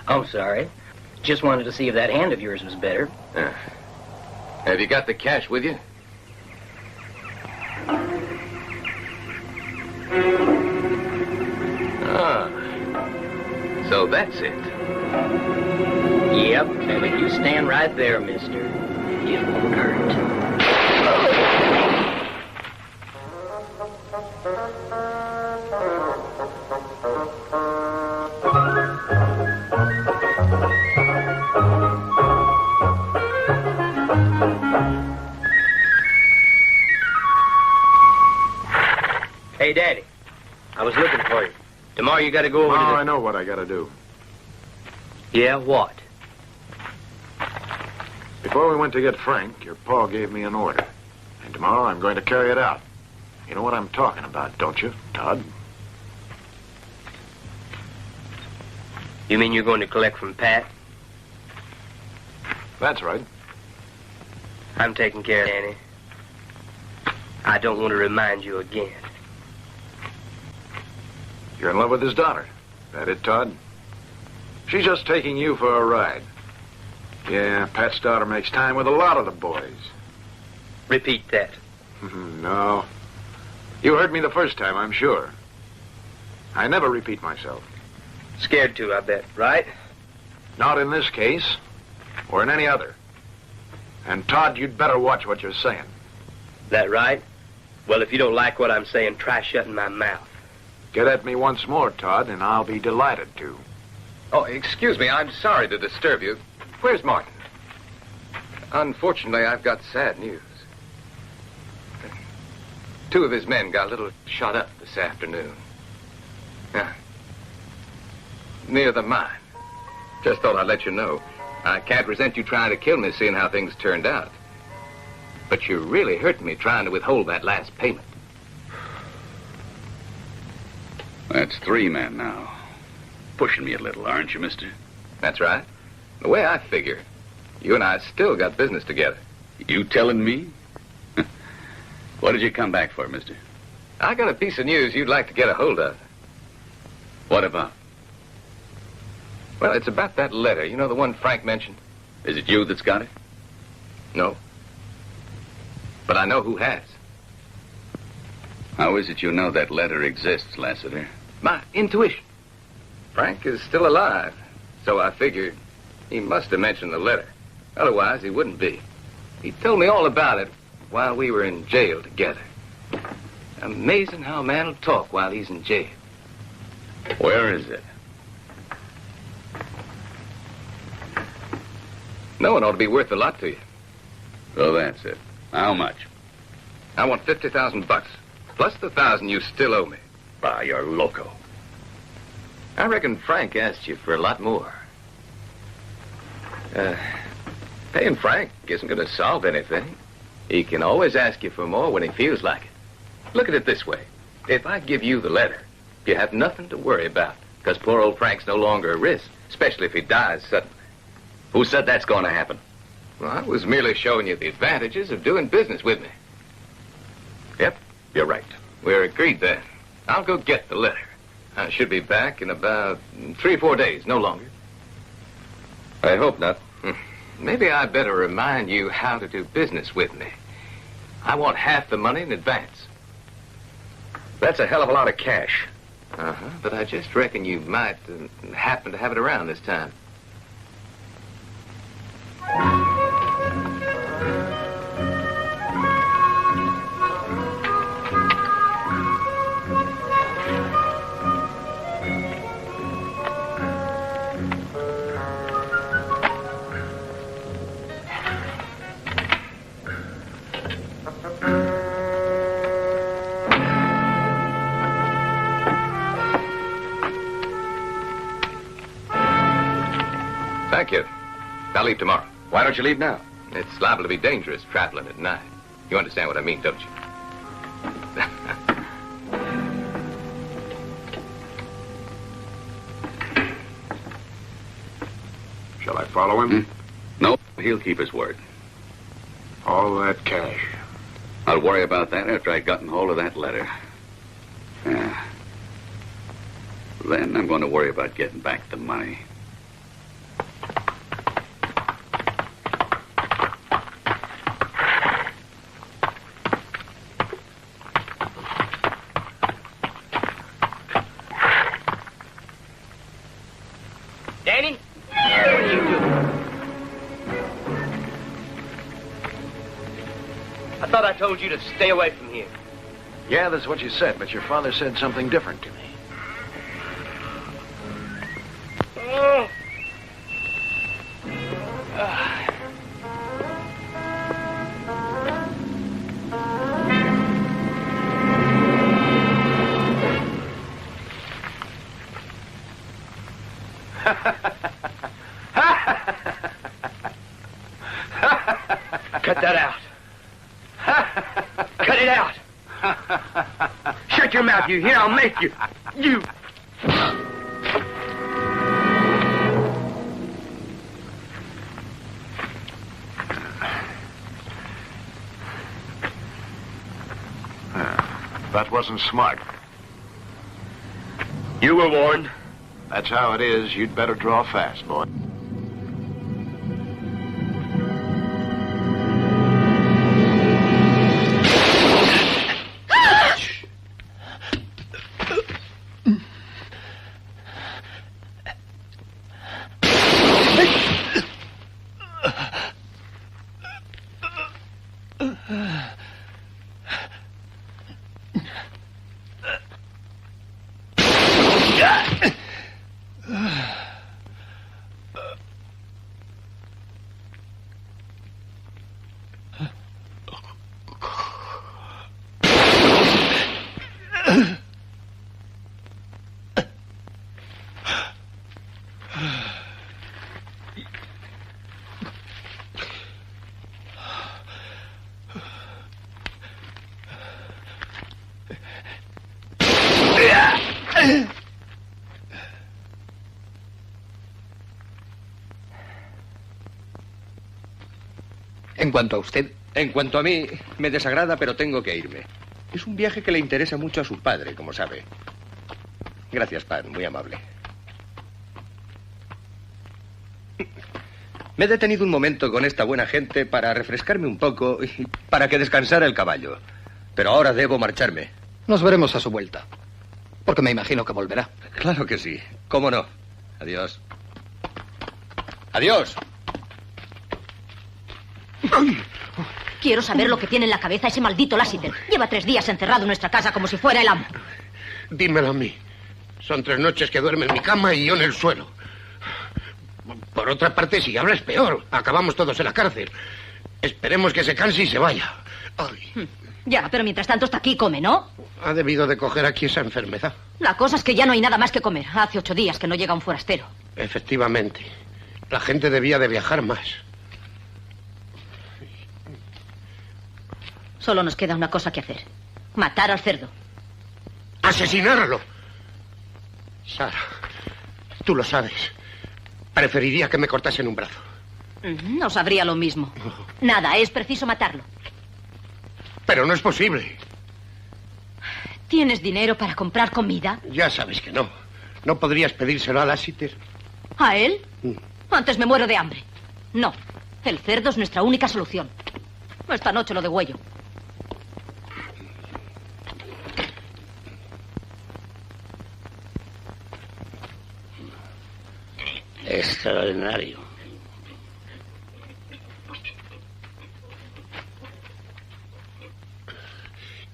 Speaker 9: I'm sorry. Just wanted to see if that hand of yours was better.
Speaker 15: Have you got the cash with you? So that's it.
Speaker 9: Yep, and if you stand right there, mister, it won't hurt. Hey, Daddy, I was looking for you. Tomorrow you got to go over to the...
Speaker 8: I know what I got to do.
Speaker 9: Yeah, what?
Speaker 8: Before we went to get Frank, your pa gave me an order. And tomorrow I'm going to carry it out. You know what I'm talking about, don't you, Todd?
Speaker 9: You mean you're going to collect from Pat?
Speaker 8: That's right.
Speaker 9: I'm taking care of Danny. I don't want to remind you again.
Speaker 8: You're in love with his daughter. That it, Todd? She's just taking you for a ride. Yeah, Pat's daughter makes time with a lot of the boys.
Speaker 9: Repeat that.
Speaker 8: No. You heard me the first time, I'm sure. I never repeat myself.
Speaker 9: Scared to, I bet, right?
Speaker 8: Not in this case, or in any other. And, Todd, you'd better watch what you're saying.
Speaker 9: That right? Well, if you don't like what I'm saying, try shutting my mouth.
Speaker 8: Get at me once more, Todd, and I'll be delighted to.
Speaker 15: Oh, excuse me, I'm sorry to disturb you. Where's Martin? Unfortunately, I've got sad news. 2 of his men got a little shot up this afternoon. Yeah. Near the mine. Just thought I'd let you know. I can't resent you trying to kill me, seeing how things turned out. But you're really hurting me trying to withhold that last payment.
Speaker 14: That's 3 men now. Pushing me a little, aren't you, mister?
Speaker 15: That's right. The way I figure, you and I still got business together.
Speaker 14: You telling me? What did you come back for, mister?
Speaker 15: I got a piece of news you'd like to get a hold of.
Speaker 14: What about?
Speaker 15: Well, it's about that letter. You know, the one Frank mentioned?
Speaker 14: Is it you that's got it?
Speaker 15: No. But I know who has.
Speaker 14: How is it you know that letter exists, Lassiter?
Speaker 15: My intuition. Frank is still alive. So I figured he must have mentioned the letter. Otherwise, he wouldn't be. He told me all about it while we were in jail together. Amazing how a man will talk while he's in jail.
Speaker 1: Where is it?
Speaker 15: Knowing ought to be worth a lot to you.
Speaker 1: So that's it. How much?
Speaker 15: I want $50,000 plus the 1,000 you still owe me.
Speaker 1: Bah, you're loco.
Speaker 15: I reckon Frank asked you for a lot more. Paying Frank isn't going to solve anything. He can always ask you for more when he feels like it. Look at it this way. If I give you the letter, you have nothing to worry about, because poor old Frank's no longer a risk, especially if he dies suddenly.
Speaker 1: Who said that's going to happen?
Speaker 15: Well, I was merely showing you the advantages of doing business with me.
Speaker 1: Yep, you're right.
Speaker 15: We're agreed then. I'll go get the letter. I should be back in about 3 or 4 days, no longer.
Speaker 1: I hope not.
Speaker 15: Maybe I better remind you how to do business with me. I want half the money in advance.
Speaker 1: That's a hell of a lot of cash.
Speaker 15: But I just reckon you might happen to have it around this time. Thank you. I'll leave tomorrow.
Speaker 1: Why don't you leave now?
Speaker 15: It's liable to be dangerous traveling at night. You understand what I mean, don't you?
Speaker 8: Shall I follow him?
Speaker 1: No, he'll keep his word.
Speaker 8: All that cash.
Speaker 1: I'll worry about that after I've gotten hold of that letter. Yeah. Then I'm going to worry about getting back the money.
Speaker 9: Danny? What are you doing? I thought I told you to stay away from here.
Speaker 8: Yeah, that's what you said, but your father said something different to me.
Speaker 9: Oh. Cut that out. Cut it out. Shut your mouth, you hear? I'll make you. You.
Speaker 8: That wasn't smart.
Speaker 9: You were warned.
Speaker 8: That's how it is. You'd better draw fast, boy.
Speaker 11: En cuanto a usted.
Speaker 18: En cuanto a mí, me desagrada, pero tengo que irme. Es un viaje que le interesa mucho a su padre, como sabe. Gracias, Pan, muy amable. Me he detenido un momento con esta buena gente para refrescarme un poco y para que descansara el caballo. Pero ahora debo marcharme.
Speaker 11: Nos veremos a su vuelta. Porque me imagino que volverá.
Speaker 18: Claro que sí. ¿Cómo no? Adiós. Adiós.
Speaker 17: Quiero saber lo que tiene en la cabeza ese maldito Lassiter. Lleva 3 días encerrado en nuestra casa como si fuera el amo.
Speaker 19: Dímelo a mí. Son 3 noches que duerme en mi cama y yo en el suelo. Por otra parte, si habla es peor. Acabamos todos en la cárcel. Esperemos que se canse y se vaya. Ay.
Speaker 17: Ya, pero mientras tanto está aquí y come, ¿no?
Speaker 19: Ha debido de coger aquí esa enfermedad.
Speaker 17: La cosa es que ya no hay nada más que comer. Hace 8 días que no llega un forastero.
Speaker 19: Efectivamente. La gente debía de viajar más.
Speaker 17: Solo nos queda una cosa que hacer. Matar al cerdo.
Speaker 19: ¡Asesinarlo! Sara, tú lo sabes. Preferiría que me cortasen un brazo.
Speaker 17: No sabría lo mismo. Nada, es preciso matarlo.
Speaker 19: Pero no es posible.
Speaker 17: ¿Tienes dinero para comprar comida?
Speaker 19: Ya sabes que no. ¿No podrías pedírselo a Lassiter?
Speaker 17: ¿A él? Antes me muero de hambre. No, el cerdo es nuestra única solución. Esta noche lo degüello.
Speaker 14: Extraordinario.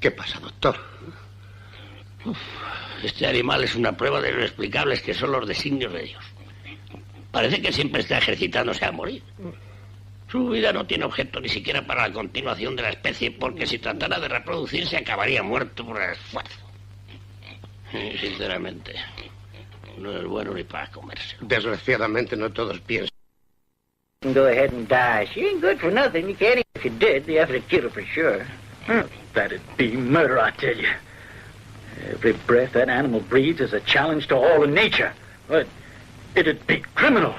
Speaker 19: ¿Qué pasa, doctor?
Speaker 14: Este animal es una prueba de lo inexplicables que son los designios de Dios. Parece que siempre está ejercitándose a morir. Su vida no tiene objeto ni siquiera para la continuación de la especie, porque si tratara de reproducirse acabaría muerto por el esfuerzo. Y, sinceramente, no es bueno ni para comerse.
Speaker 19: Desgraciadamente no todos piensan.
Speaker 5: Go ahead and die. She ain't good for nothing. You can't. If you did, you have to kill her for sure.
Speaker 14: That'd be murder, I tell you. Every breath that animal breathes is a challenge to all of nature. But it'd be criminal.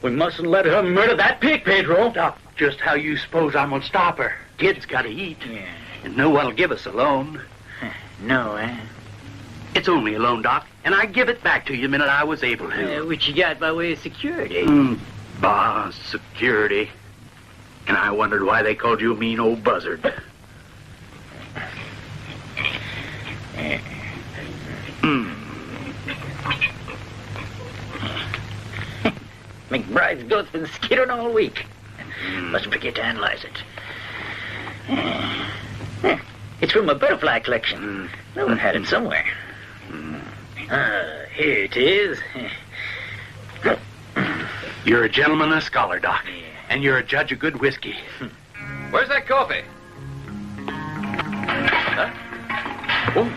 Speaker 14: We mustn't let her murder that pig, Pedro.
Speaker 20: Doc, just how you suppose I'm gonna stop her? Kid's gotta eat.
Speaker 5: Yeah.
Speaker 20: And no one'll give us a loan.
Speaker 5: No, eh?
Speaker 20: It's only a loan, Doc, and I give it back to you the minute I was able to.
Speaker 5: What you got by way of security?
Speaker 20: Bah, security. And I wondered why they called you a mean old buzzard.
Speaker 5: McBride's goat's been skittering all week. Must forget to analyze it. It's from a butterfly collection. No one had it somewhere. Here it is.
Speaker 20: You're a gentleman and a scholar, Doc. And you're a judge of good whiskey.
Speaker 15: Where's that coffee? Huh? Oh.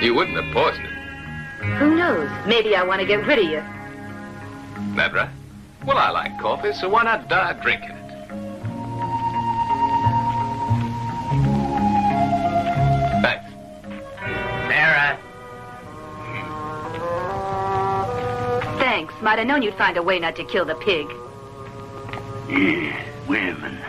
Speaker 15: You wouldn't have poisoned it.
Speaker 6: Who knows? Maybe I want to get rid of you.
Speaker 15: That right? Well, I like coffee, so why not die drinking it? Thanks.
Speaker 5: Sarah.
Speaker 6: Thanks. Might have known you'd find a way not to kill the pig.
Speaker 20: Yeah, women.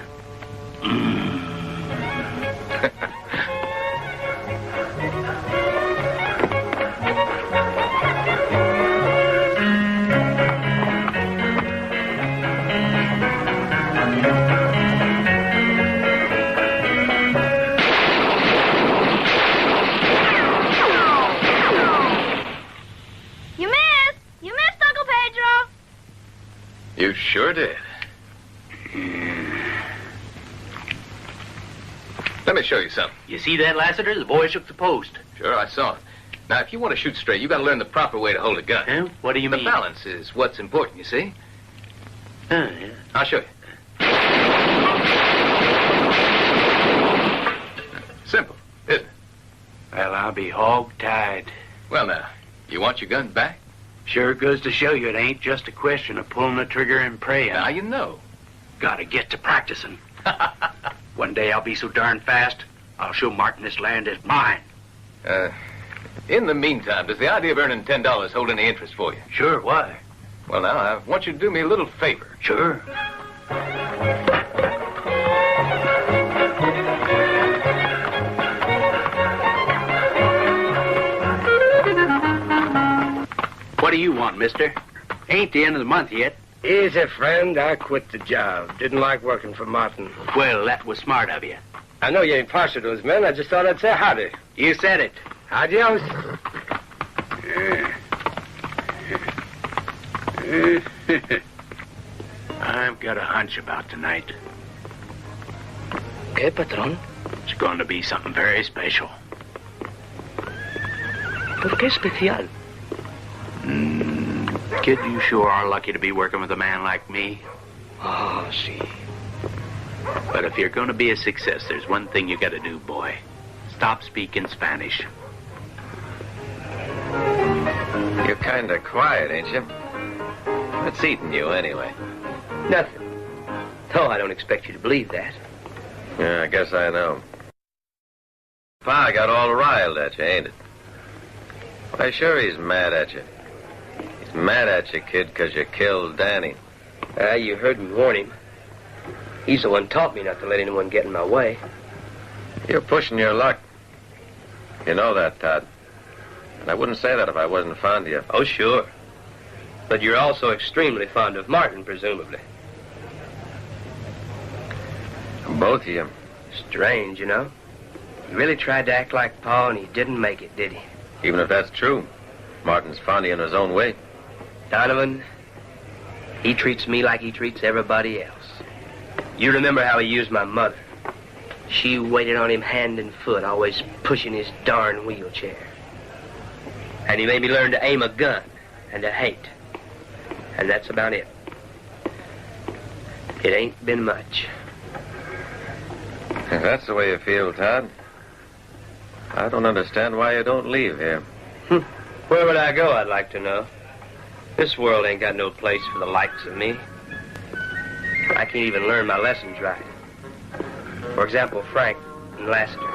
Speaker 15: You sure did. Let me show you something.
Speaker 20: You see that, Lassiter? The boy shook the post.
Speaker 15: Sure, I saw it. Now, if you want to shoot straight, you got to learn the proper way to hold a gun.
Speaker 20: Huh? What do you mean?
Speaker 15: The balance is what's important, you see?
Speaker 20: Yeah.
Speaker 15: I'll show you. Simple, isn't it?
Speaker 20: Well, I'll be hog-tied.
Speaker 15: Well, now, you want your gun back?
Speaker 20: Sure goes to show you it ain't just a question of pulling the trigger and praying.
Speaker 15: Now you know.
Speaker 20: Gotta get to practicing. One day I'll be so darn fast, I'll show Martin this land is mine.
Speaker 15: In the meantime, does the idea of earning $10 hold any interest for you?
Speaker 20: Sure, why?
Speaker 15: Well, now, I want you to do me a little favor.
Speaker 20: Sure. What do you want, mister? Ain't the end of the month yet.
Speaker 18: Easy, friend. I quit the job. Didn't like working for Martin.
Speaker 20: Well, that was smart of you.
Speaker 18: I know you ain't partial to his men. I just thought I'd say howdy.
Speaker 20: You said it.
Speaker 18: Adios.
Speaker 20: I've got a hunch about tonight.
Speaker 18: ¿Qué, patrón?
Speaker 20: It's going to be something very special.
Speaker 18: ¿Por qué especial?
Speaker 20: Kid, you sure are lucky to be working with a man like me.
Speaker 18: Oh, sí.
Speaker 20: But if you're going to be a success, there's one thing you got to do, boy. Stop speaking Spanish.
Speaker 15: You're kind of quiet, ain't you? What's eating you, anyway?
Speaker 9: Nothing. No, I don't expect you to believe that.
Speaker 15: Yeah, I guess I know. Pa got all riled at you, ain't it? Why, sure he's mad at you. He's mad at you, kid, 'cause you killed Danny.
Speaker 9: You heard me warn him. He's the one taught me not to let anyone get in my way.
Speaker 15: You're pushing your luck. You know that, Todd. And I wouldn't say that if I wasn't fond of you.
Speaker 9: Oh, sure. But you're also extremely fond of Martin, presumably.
Speaker 15: Both of you.
Speaker 9: Strange, you know. He really tried to act like Pa, and he didn't make it, did he?
Speaker 15: Even if that's true, Martin's fond of you in his own way.
Speaker 9: Donovan, he treats me like he treats everybody else. You remember how he used my mother. She waited on him hand and foot, always pushing his darn wheelchair. And he made me learn to aim a gun and to hate. And that's about it. It ain't been much.
Speaker 15: If that's the way you feel, Todd, I don't understand why you don't leave here.
Speaker 9: Where would I go, I'd like to know. This world ain't got no place for the likes of me. I can't even learn my lessons right. For example, Frank and Lassiter.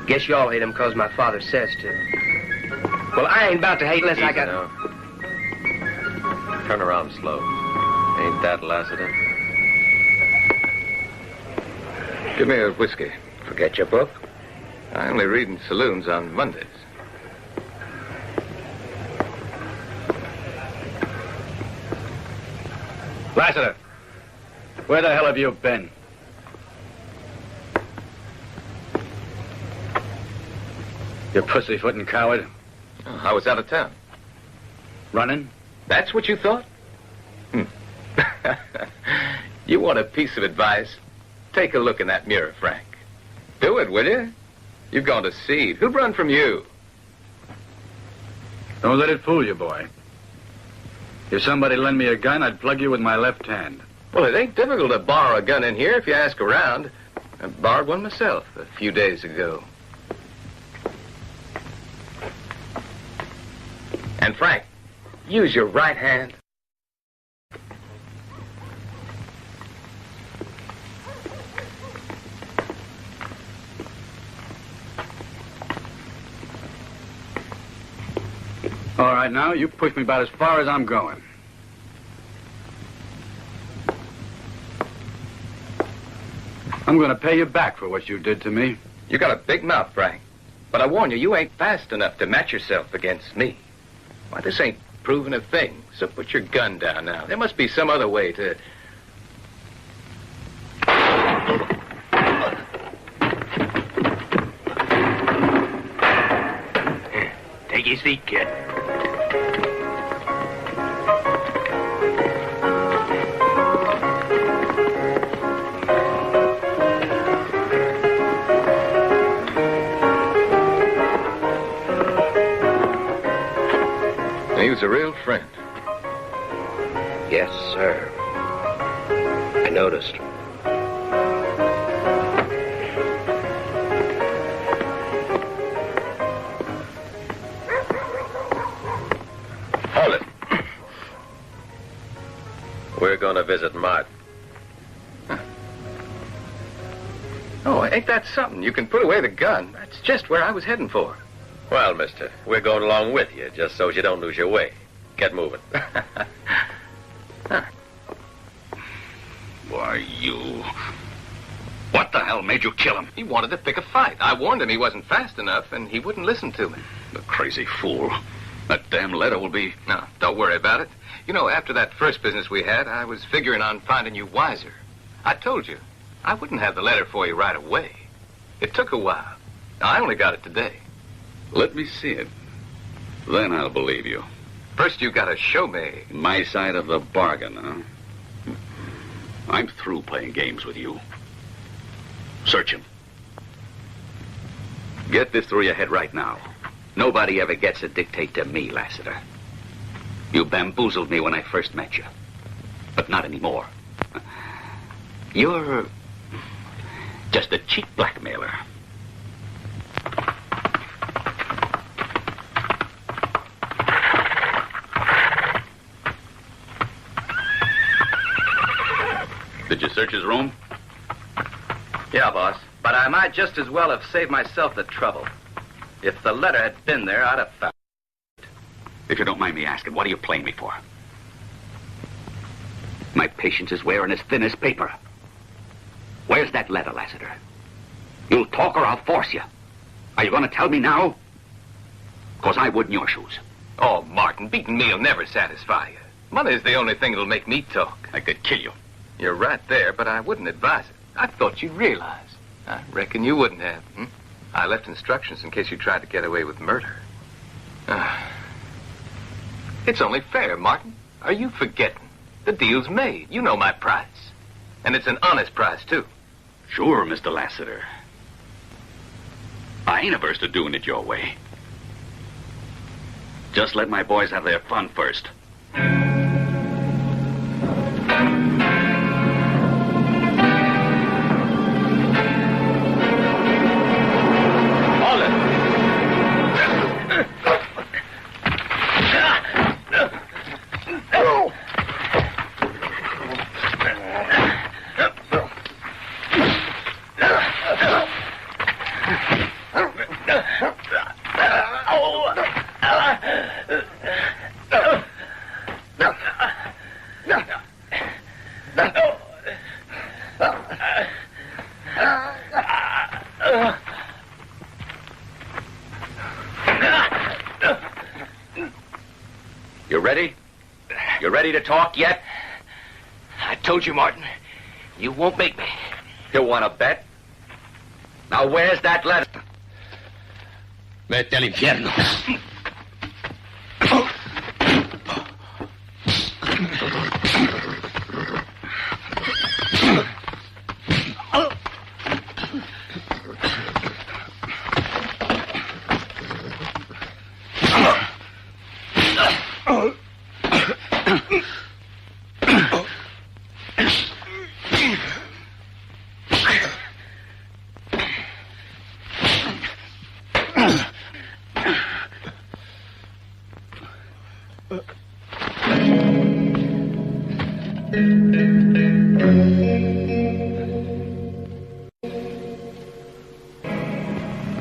Speaker 9: Guess y'all hate him 'cause my father says to. Well, I ain't about to hate unless I got...
Speaker 15: Now. Turn around slow. Ain't that Lassiter?
Speaker 13: Give me a whiskey.
Speaker 9: Forget your book?
Speaker 13: I only read in saloons on Mondays.
Speaker 1: Lassiter, where the hell have you been? You pussyfooting coward.
Speaker 13: Oh, I was out of town.
Speaker 1: Running?
Speaker 13: That's what you thought? You want a piece of advice? Take a look in that mirror, Frank. Do it, will you? You've gone to seed. Who'd run from you?
Speaker 1: Don't let it fool you, boy. If somebody lend me a gun, I'd plug you with my left hand.
Speaker 13: Well, it ain't difficult to borrow a gun in here if you ask around. I borrowed one myself a few days ago. And Frank, use your right hand.
Speaker 1: All right, now, you push me about as far as I'm going. I'm going to pay you back for what you did to me.
Speaker 13: You got a big mouth, Frank. But I warn you, you ain't fast enough to match yourself against me. Why, this ain't proving a thing. So put your gun down now. There must be some other way to...
Speaker 20: Take your seat, kid.
Speaker 13: He was a real friend.
Speaker 9: Yes, sir. I noticed.
Speaker 15: Hold it. We're going to visit Martin.
Speaker 13: Oh, ain't that something? You can put away the gun. That's just where I was heading for.
Speaker 15: Well, mister, we're going along with you, just so you don't lose your way. Get moving.
Speaker 20: Why, you... What the hell made you kill him?
Speaker 13: He wanted to pick a fight. I warned him he wasn't fast enough, and he wouldn't listen to me.
Speaker 20: The crazy fool. That damn letter will be...
Speaker 13: No, don't worry about it.
Speaker 15: You know, after that first business we had, I was figuring on finding you wiser. I told you, I wouldn't have the letter for you right away. It took a while. I only got it today.
Speaker 1: Let me see it. Then I'll believe you.
Speaker 15: First, you gotta show me.
Speaker 1: My side of the bargain, huh? I'm through playing games with you. Search him. Get this through your head right now. Nobody ever gets to dictate to me, Lassiter. You bamboozled me when I first met you. But not anymore. You're just a cheap blackmailer. Did you search his room?
Speaker 13: Yeah, boss. But I might just as well have saved myself the trouble. If the letter had been there, I'd have found it.
Speaker 1: If you don't mind me asking, what are you playing me for? My patience is wearing as thin as paper. Where's that letter, Lassiter? You'll talk or I'll force you. Are you going to tell me now? Because I would in your shoes.
Speaker 15: Oh, Martin, beating me'll never satisfy you. Money's the only thing that'll make me talk.
Speaker 1: I could kill you.
Speaker 15: You're right there, but I wouldn't advise it. I thought you'd realize. I reckon you wouldn't have. I left instructions in case you tried to get away with murder. It's only fair, Martin. Are you forgetting? The deal's made. You know my price. And it's an honest price, too.
Speaker 1: Sure, Mr. Lassiter. I ain't averse to doing it your way. Just let my boys have their fun first. You ready? You ready to talk yet?
Speaker 9: I told you, Martin. You won't make me.
Speaker 1: You want to bet? Now, where's that letter?
Speaker 19: Vete al infierno.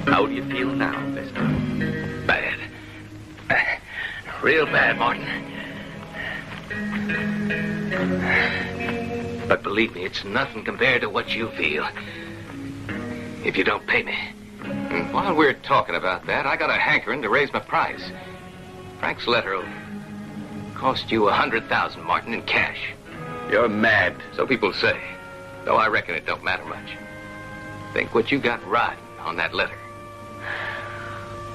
Speaker 1: How do you feel now, mister?
Speaker 9: Bad. Real bad, Martin. But believe me, it's nothing compared to what you feel. If you don't pay me.
Speaker 15: And while we're talking about that, I got a hankering to raise my price. Frank's letter will cost you $100,000, Martin, in cash.
Speaker 1: You're mad.
Speaker 15: So people say. Though I reckon it don't matter much. Think what you got riding on that letter.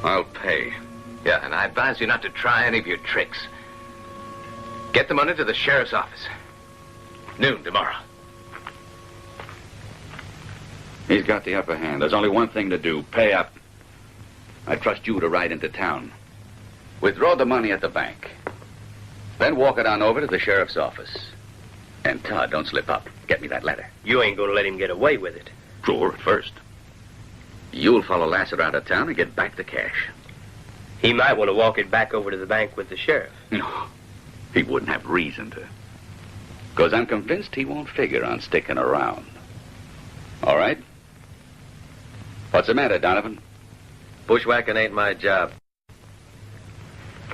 Speaker 1: I'll pay.
Speaker 15: Yeah, and I advise you not to try any of your tricks. Get the money to the sheriff's office. Noon tomorrow.
Speaker 1: He's got the upper hand. There's only one thing to do. Pay up. I trust you to ride into town. Withdraw the money at the bank. Then walk it on over to the sheriff's office. And Todd, don't slip up. Get me that letter.
Speaker 9: You ain't gonna let him get away with it.
Speaker 1: Sure, at first. You'll follow Lassiter out of town and get back the cash.
Speaker 9: He might want to walk it back over to the bank with the sheriff.
Speaker 1: No, he wouldn't have reason to. Because I'm convinced he won't figure on sticking around. All right? What's the matter, Donovan?
Speaker 13: Bushwhacking ain't my job.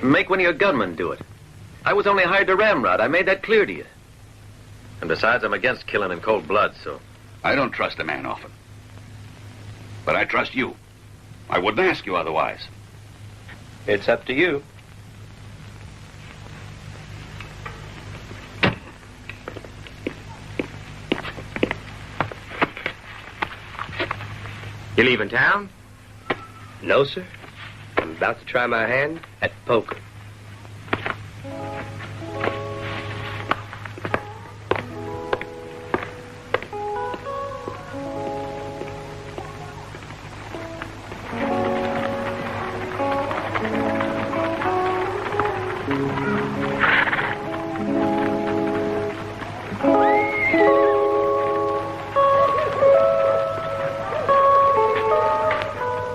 Speaker 13: Make one of your gunmen do it. I was only hired to ramrod. I made that clear to you. And besides, I'm against killing in cold blood, so...
Speaker 1: I don't trust a man often. But I trust you. I wouldn't ask you otherwise.
Speaker 13: It's up to you.
Speaker 9: You leaving town? No, sir. I'm about to try my hand at poker.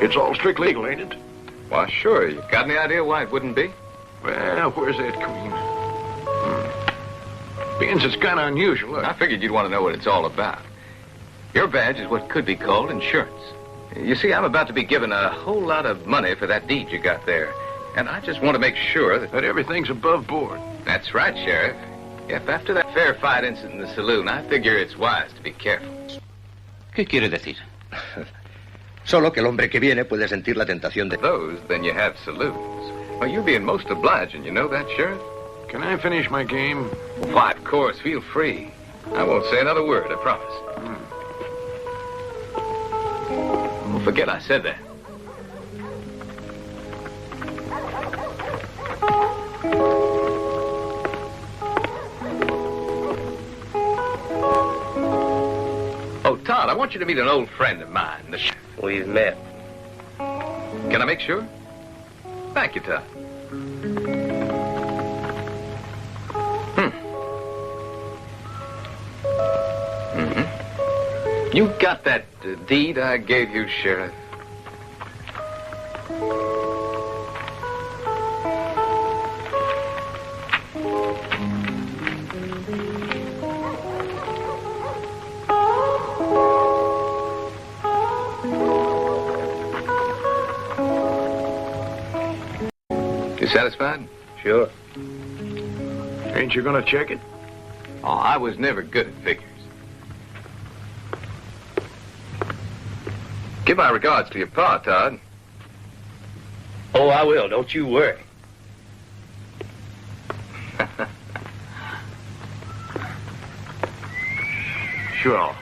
Speaker 8: It's all strictly legal, ain't it?
Speaker 15: Why, sure. You got any idea why it wouldn't be?
Speaker 8: Well, where's that queen? Beans, it's kind of unusual. Look.
Speaker 15: I figured you'd want to know what it's all about. Your badge is what could be called insurance. You see, I'm about to be given a whole lot of money for that deed you got there. And I just want to make sure that
Speaker 8: everything's above board.
Speaker 15: That's right, Sheriff. If after that fair fight incident in the saloon, I figure it's wise to be careful.
Speaker 16: ¿Qué quiere decir?
Speaker 18: Solo que el hombre que viene puede sentir la tentación de...
Speaker 15: Those, then you have saloons. Well, you're being most obliging, you know that, Sheriff?
Speaker 8: Can I finish my game?
Speaker 15: Why, of course, feel free. I won't say another word, I promise. Well, forget I said that. Oh, Todd, I want you to meet an old friend of mine, the sheriff.
Speaker 9: We've met.
Speaker 15: Can I make sure? Thank you, Todd. You got that deed I gave you, Sheriff? You satisfied?
Speaker 9: Sure.
Speaker 8: Ain't you gonna check it?
Speaker 15: Oh, I was never good at figures. Give my regards to your pa, Todd.
Speaker 9: Oh, I will. Don't you worry.
Speaker 8: Sure.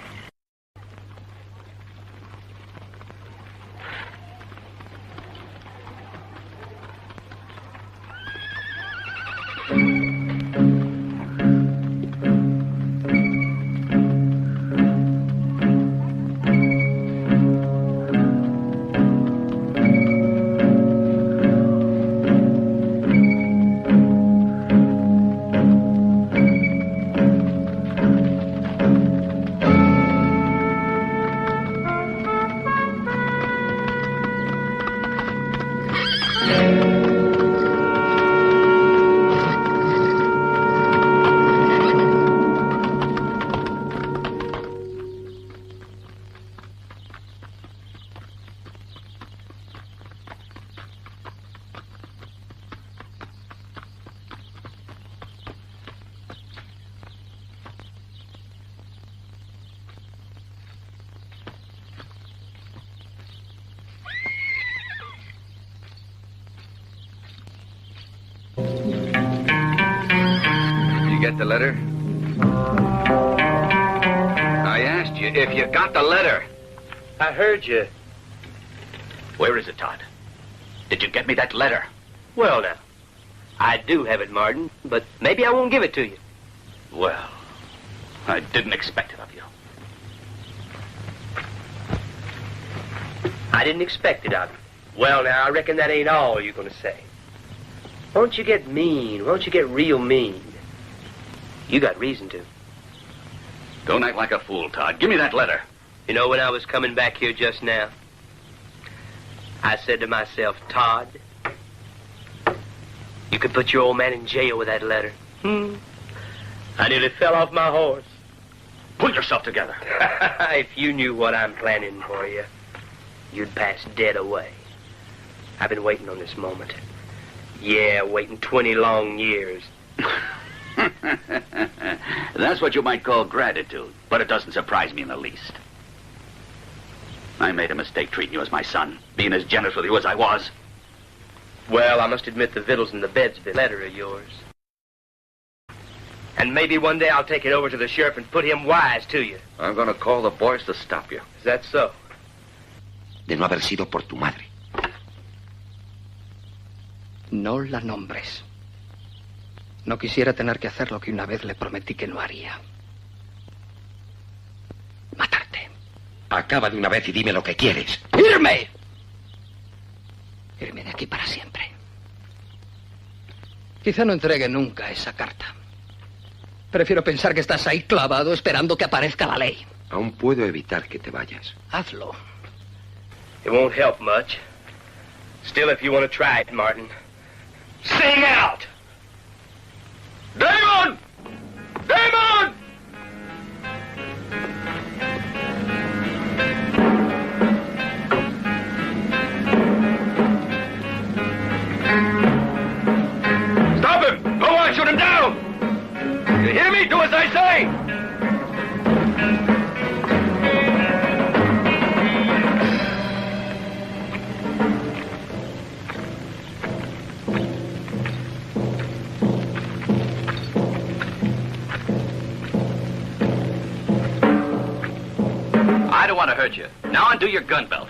Speaker 15: Get the letter? I asked you if you got the letter.
Speaker 9: I heard you.
Speaker 14: Where is it, Todd? Did you get me that letter?
Speaker 9: Well, now, I do have it, Martin, but maybe I won't give it to you.
Speaker 14: Well, I didn't expect it of you.
Speaker 9: I didn't expect it of you. Well, now, I reckon that ain't all you're gonna say. Won't you get mean? Won't you get real mean? You got reason to.
Speaker 14: Don't act like a fool, Todd. Give me that letter.
Speaker 9: You know, when I was coming back here just now, I said to myself, Todd, you could put your old man in jail with that letter. I nearly fell off my horse.
Speaker 14: Pull yourself together.
Speaker 9: If you knew what I'm planning for you, you'd pass dead away. I've been waiting on this moment. Yeah, waiting 20 long years.
Speaker 14: That's what you might call gratitude, but it doesn't surprise me in the least. I made a mistake treating you as my son, being as generous with you as I was.
Speaker 9: Well, I must admit the victuals and the bed's been a letter of yours. And maybe one day I'll take it over to the sheriff and put him wise to you.
Speaker 15: I'm going to call the boys to stop you.
Speaker 9: Is that so?
Speaker 18: de no haber sido por tu madre.
Speaker 11: No la nombres. No quisiera tener que hacer lo que una vez le prometí que no haría. Matarte.
Speaker 18: Acaba de una vez y dime lo que quieres.
Speaker 11: ¡Irme! Irme de aquí para siempre. Quizá no entregue nunca esa carta. Prefiero pensar que estás ahí clavado esperando que aparezca la ley.
Speaker 18: Aún puedo evitar que te vayas.
Speaker 11: Hazlo.
Speaker 9: It won't help much. Still, if you want to try it, Martin, sing out!
Speaker 1: Damon! Damon!
Speaker 7: Stop him! Go on, shoot him down! You hear me? Do as I say!
Speaker 13: I don't want to hurt you. Now undo your gun belt.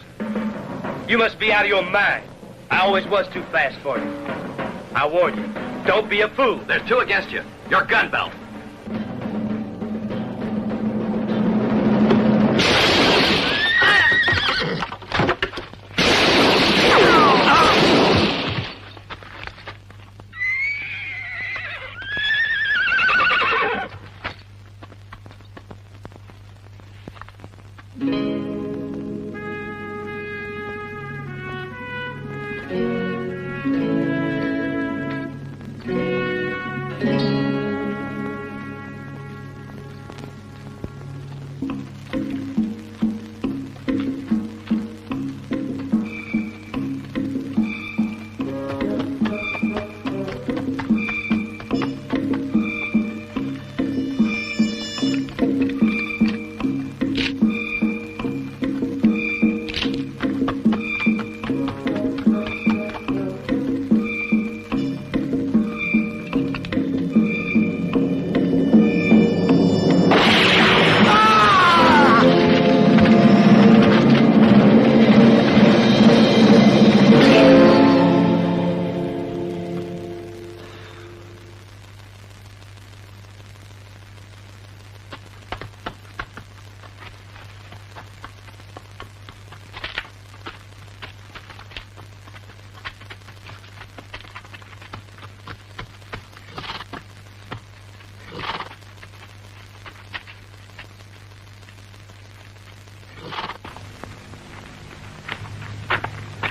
Speaker 9: You must be out of your mind. I always was too fast for you. I warn you, don't be a fool.
Speaker 13: There's two against you. Your gun belt.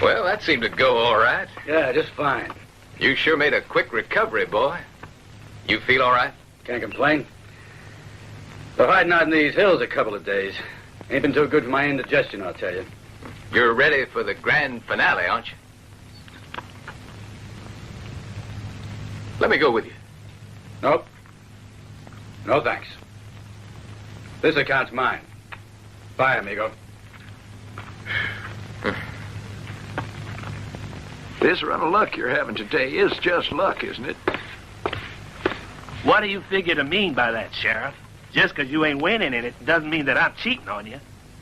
Speaker 13: Well, that seemed to go all right.
Speaker 1: Yeah, just fine.
Speaker 15: You sure made a quick recovery, boy. You feel all right?
Speaker 1: Can't complain. Been hiding out in these hills a couple of days. Ain't been too good for my indigestion, I'll tell you.
Speaker 15: You're ready for the grand finale, aren't you? Let me go with you.
Speaker 1: Nope. No, thanks. This account's mine. Bye, amigo.
Speaker 8: This run of luck you're having today is just luck, isn't it?
Speaker 20: What do you figure to mean by that, Sheriff? Just because you ain't winning in it doesn't mean that I'm cheating on you.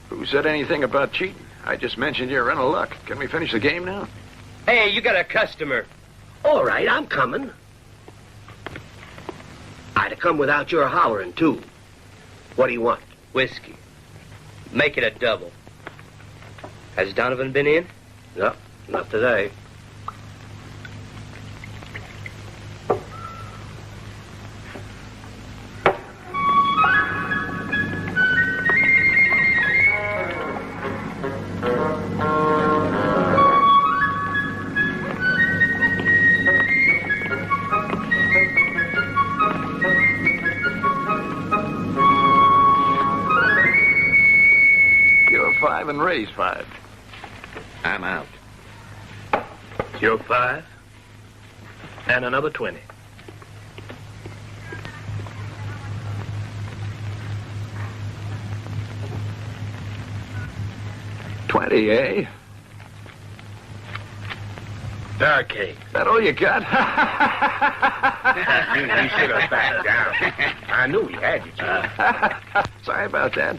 Speaker 8: Who said anything about cheating? I just mentioned your run of luck. Can we finish the game now?
Speaker 9: Hey, you got a customer.
Speaker 19: All right, I'm coming. I'd have come without your hollering, too. What do you want?
Speaker 9: Whiskey. Make it a double. Has Donovan been in?
Speaker 19: No, not today.
Speaker 8: And raise 5.
Speaker 18: I'm out.
Speaker 20: You're 5. And another 20.
Speaker 8: $20, eh?
Speaker 20: Barricade.
Speaker 8: That all you got?
Speaker 20: You should have backed down. I knew he had you, Chief.
Speaker 8: Sorry about that.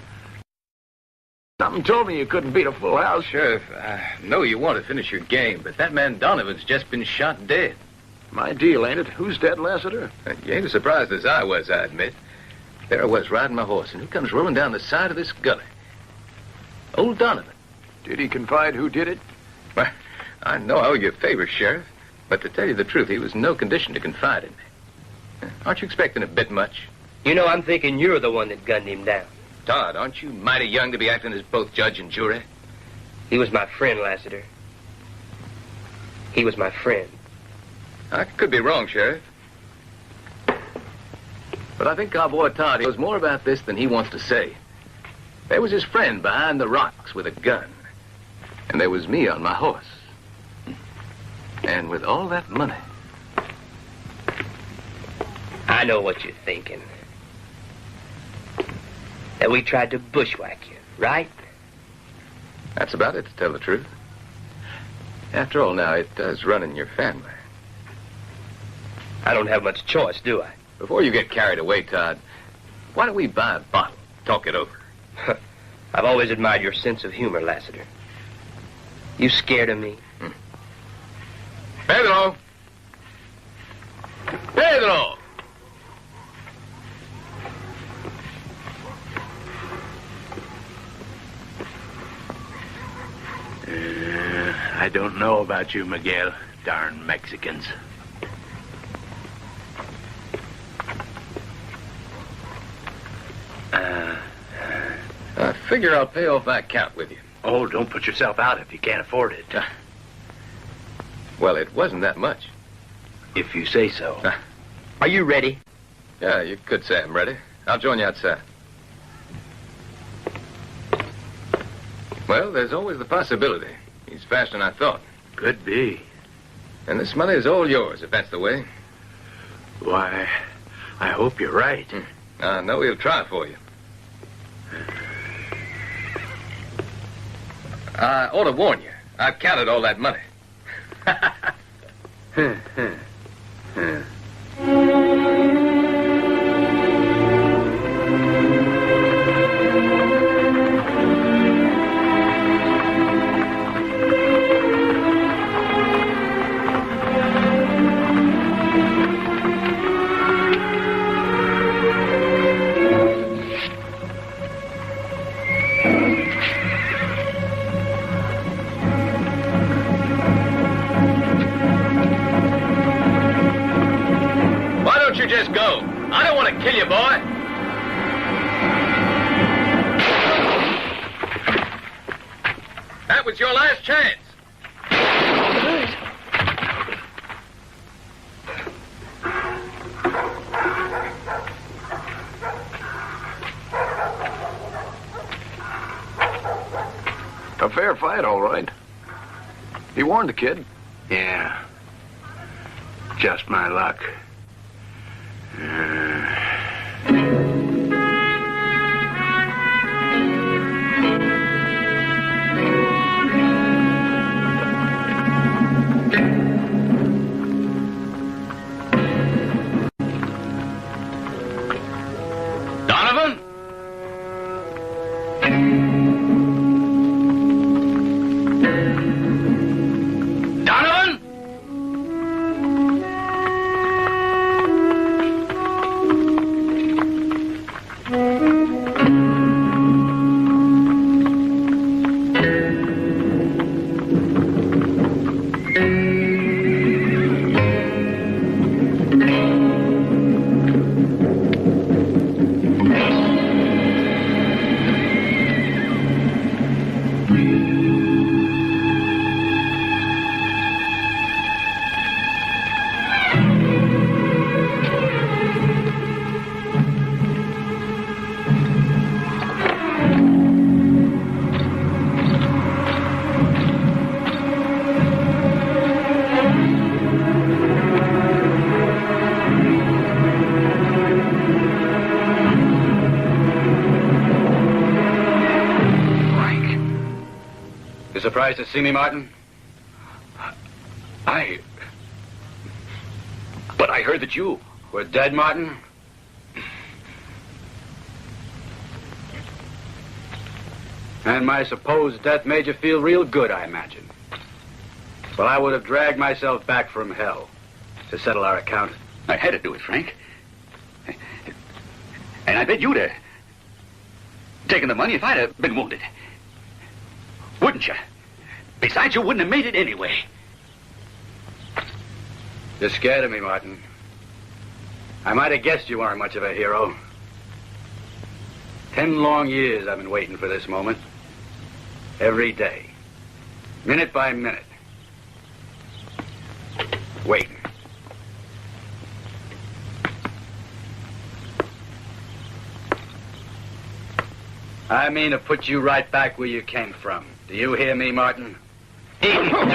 Speaker 8: Something told me you couldn't beat a full house.
Speaker 15: Sheriff, I know you want to finish your game, but that man Donovan's just been shot dead.
Speaker 8: My deal, ain't it? Who's dead, Lassiter?
Speaker 15: You ain't as surprised as I was, I admit. There I was riding my horse, and who comes rolling down the side of this gully? Old Donovan.
Speaker 8: Did he confide who did it?
Speaker 15: Well, I know I owe you a favor, Sheriff, but to tell you the truth, he was in no condition to confide in me. Aren't you expecting a bit much?
Speaker 9: You know, I'm thinking you're the one that gunned him down.
Speaker 15: Todd, aren't you mighty young to be acting as both judge and jury?
Speaker 9: He was my friend, Lassiter. He was my friend.
Speaker 15: I could be wrong, Sheriff. But I think Cowboy Todd knows more about this than he wants to say. There was his friend behind the rocks with a gun. And there was me on my horse. And with all that money.
Speaker 9: I know what you're thinking. That we tried to bushwhack you, right?
Speaker 15: That's about it, to tell the truth. After all, now, it does run in your family.
Speaker 9: I don't have much choice, do I?
Speaker 15: Before you get carried away, Todd, why don't we buy a bottle, talk it over?
Speaker 9: I've always admired your sense of humor, Lassiter. You scared of me?
Speaker 15: Pedro! Pedro!
Speaker 20: I don't know about you, Miguel. Darn Mexicans.
Speaker 15: I figure I'll pay off that count with you.
Speaker 20: Oh, don't put yourself out if you can't afford it.
Speaker 15: Well, it wasn't that much.
Speaker 20: If you say so.
Speaker 9: Are you ready?
Speaker 15: Yeah, you could say I'm ready. I'll join you outside. Well, there's always the possibility. He's faster than I thought.
Speaker 20: Could be.
Speaker 15: And this money is all yours, if that's the way.
Speaker 20: Why, I hope you're right.
Speaker 15: I know he'll try for you. I ought to warn you. I've counted all that money. Just go. I don't want to kill you, boy. That was your last chance.
Speaker 8: A fair fight, all right. He warned the kid.
Speaker 20: Yeah. Just my luck.
Speaker 15: Donovan? Donovan? You surprised to see me, Martin?
Speaker 20: But I heard that you
Speaker 1: were dead, Martin. And my supposed death made you feel real good, I imagine. Well, I would have dragged myself back from hell to settle our account.
Speaker 20: I had to do it, Frank. And I bet you'd have taken the money if I'd have been wounded. Wouldn't you? Besides, you wouldn't have made it anyway.
Speaker 1: You're scared of me, Martin. I might have guessed you weren't much of a hero. 10 long years I've been waiting for this moment. Every day. Minute by minute. Waiting. I mean to put you right back where you came from. Do you hear me, Martin? Eating dirt.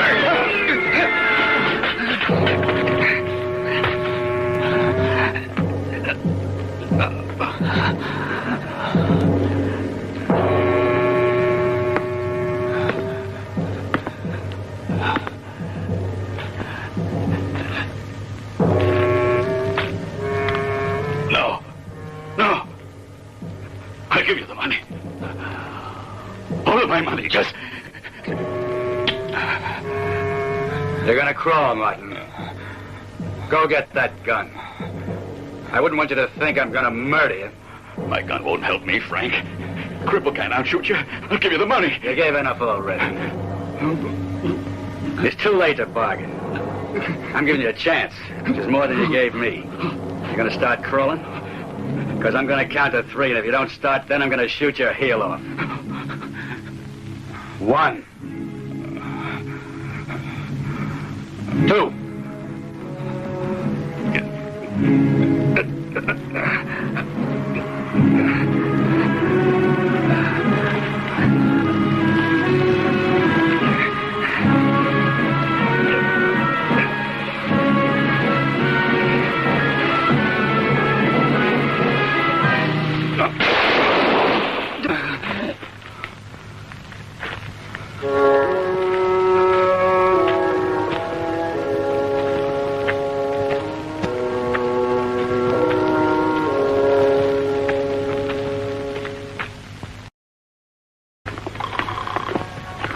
Speaker 20: No. I'll give you the money. All of my money, just...
Speaker 1: You're gonna crawl, Martin. Go get that gun. I wouldn't want you to think I'm gonna murder you.
Speaker 20: My gun won't help me, Frank. Cripple can't outshoot you. I'll give you the money.
Speaker 1: You gave enough already. It's too late to bargain. I'm giving you a chance, which is more than you gave me. You're gonna start crawling? Because I'm gonna count to 3, and if you don't start, then I'm gonna shoot your heel off. 1. 2.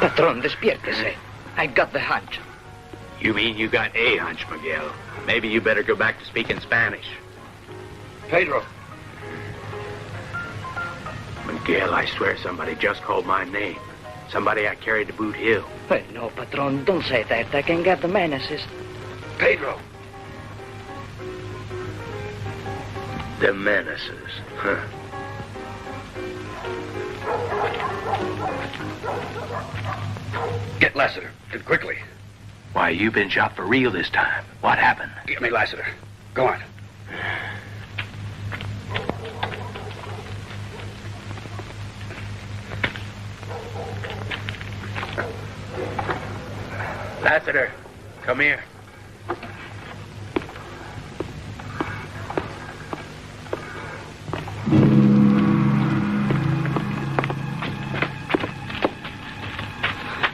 Speaker 14: Patron, despiértese. I got the hunch.
Speaker 2: You mean you got a hunch, Miguel? Maybe you better go back to speaking Spanish.
Speaker 14: Pedro.
Speaker 2: Miguel, I swear somebody just called my name. Somebody I carried to Boot Hill.
Speaker 14: Well, no, Patron, don't say that. I can get the menaces.
Speaker 2: Pedro. The menaces, huh?
Speaker 20: Get Lassiter, and quickly.
Speaker 2: Why, you've been shot for real this time. What happened?
Speaker 20: Get me Lassiter. Go on.
Speaker 2: Lassiter, come here.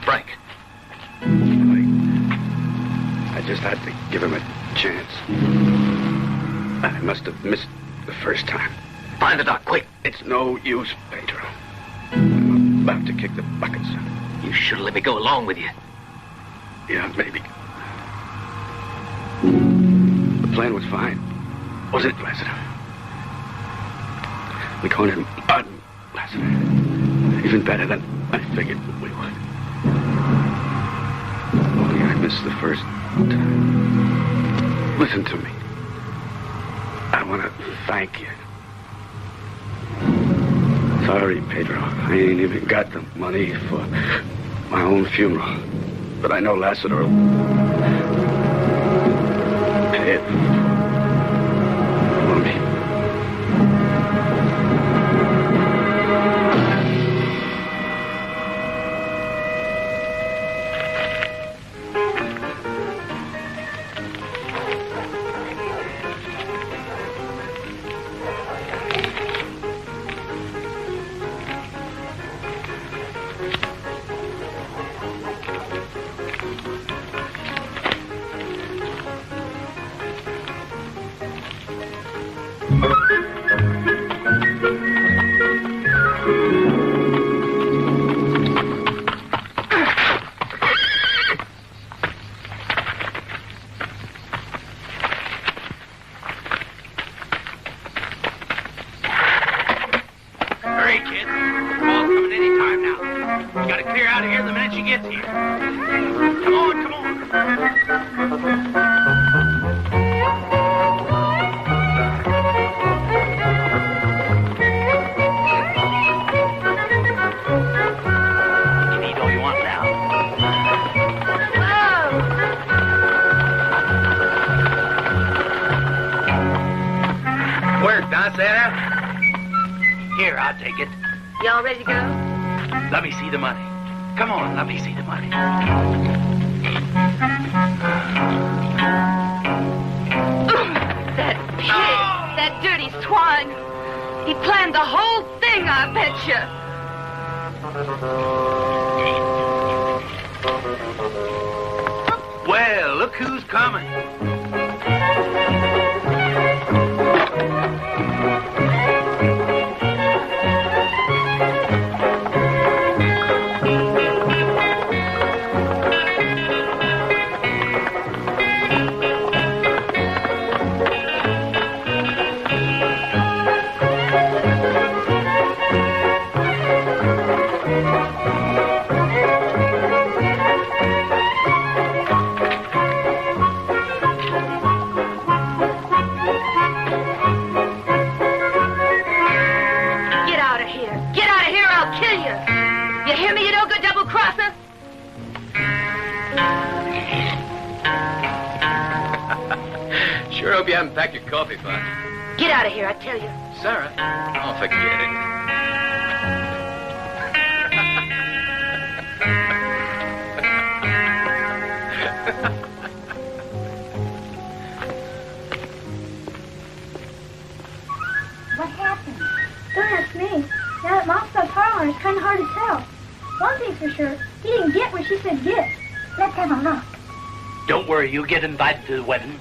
Speaker 20: Frank. I just had to give him a chance. I must have missed the first time. Find the doc, quick. It's no use, Pedro. I'm about to kick the buckets.
Speaker 13: You should have let me go along with you.
Speaker 20: Yeah, maybe. The plan was fine. Wasn't it, Lassiter? We called him Martin Lassiter. Even better than I figured we would. Only I missed the first time. Listen to me. I want to thank you. Sorry, Pedro. I ain't even got the money for my own funeral. But I know Lassiter will pay it for me.
Speaker 14: gets here. Come on, come on. You can eat all you want now.
Speaker 13: Where, Don Santa?
Speaker 14: Here, I'll take it.
Speaker 6: Y'all ready to go?
Speaker 14: Let me see the money. Come on, let me see the money.
Speaker 6: That pig, that dirty swine. He planned the whole thing, I bet you.
Speaker 14: Well, look who's coming.
Speaker 15: Sure hope you haven't packed your coffee pot.
Speaker 6: Get out of here, I tell you.
Speaker 15: Sarah? Oh, forget it.
Speaker 3: What happened? Don't ask me. Now that Mom stopped hollering, it's kind of hard to tell. One thing's for sure, he didn't get where she said get. Let's have a look.
Speaker 14: Don't worry, you'll get invited to the wedding.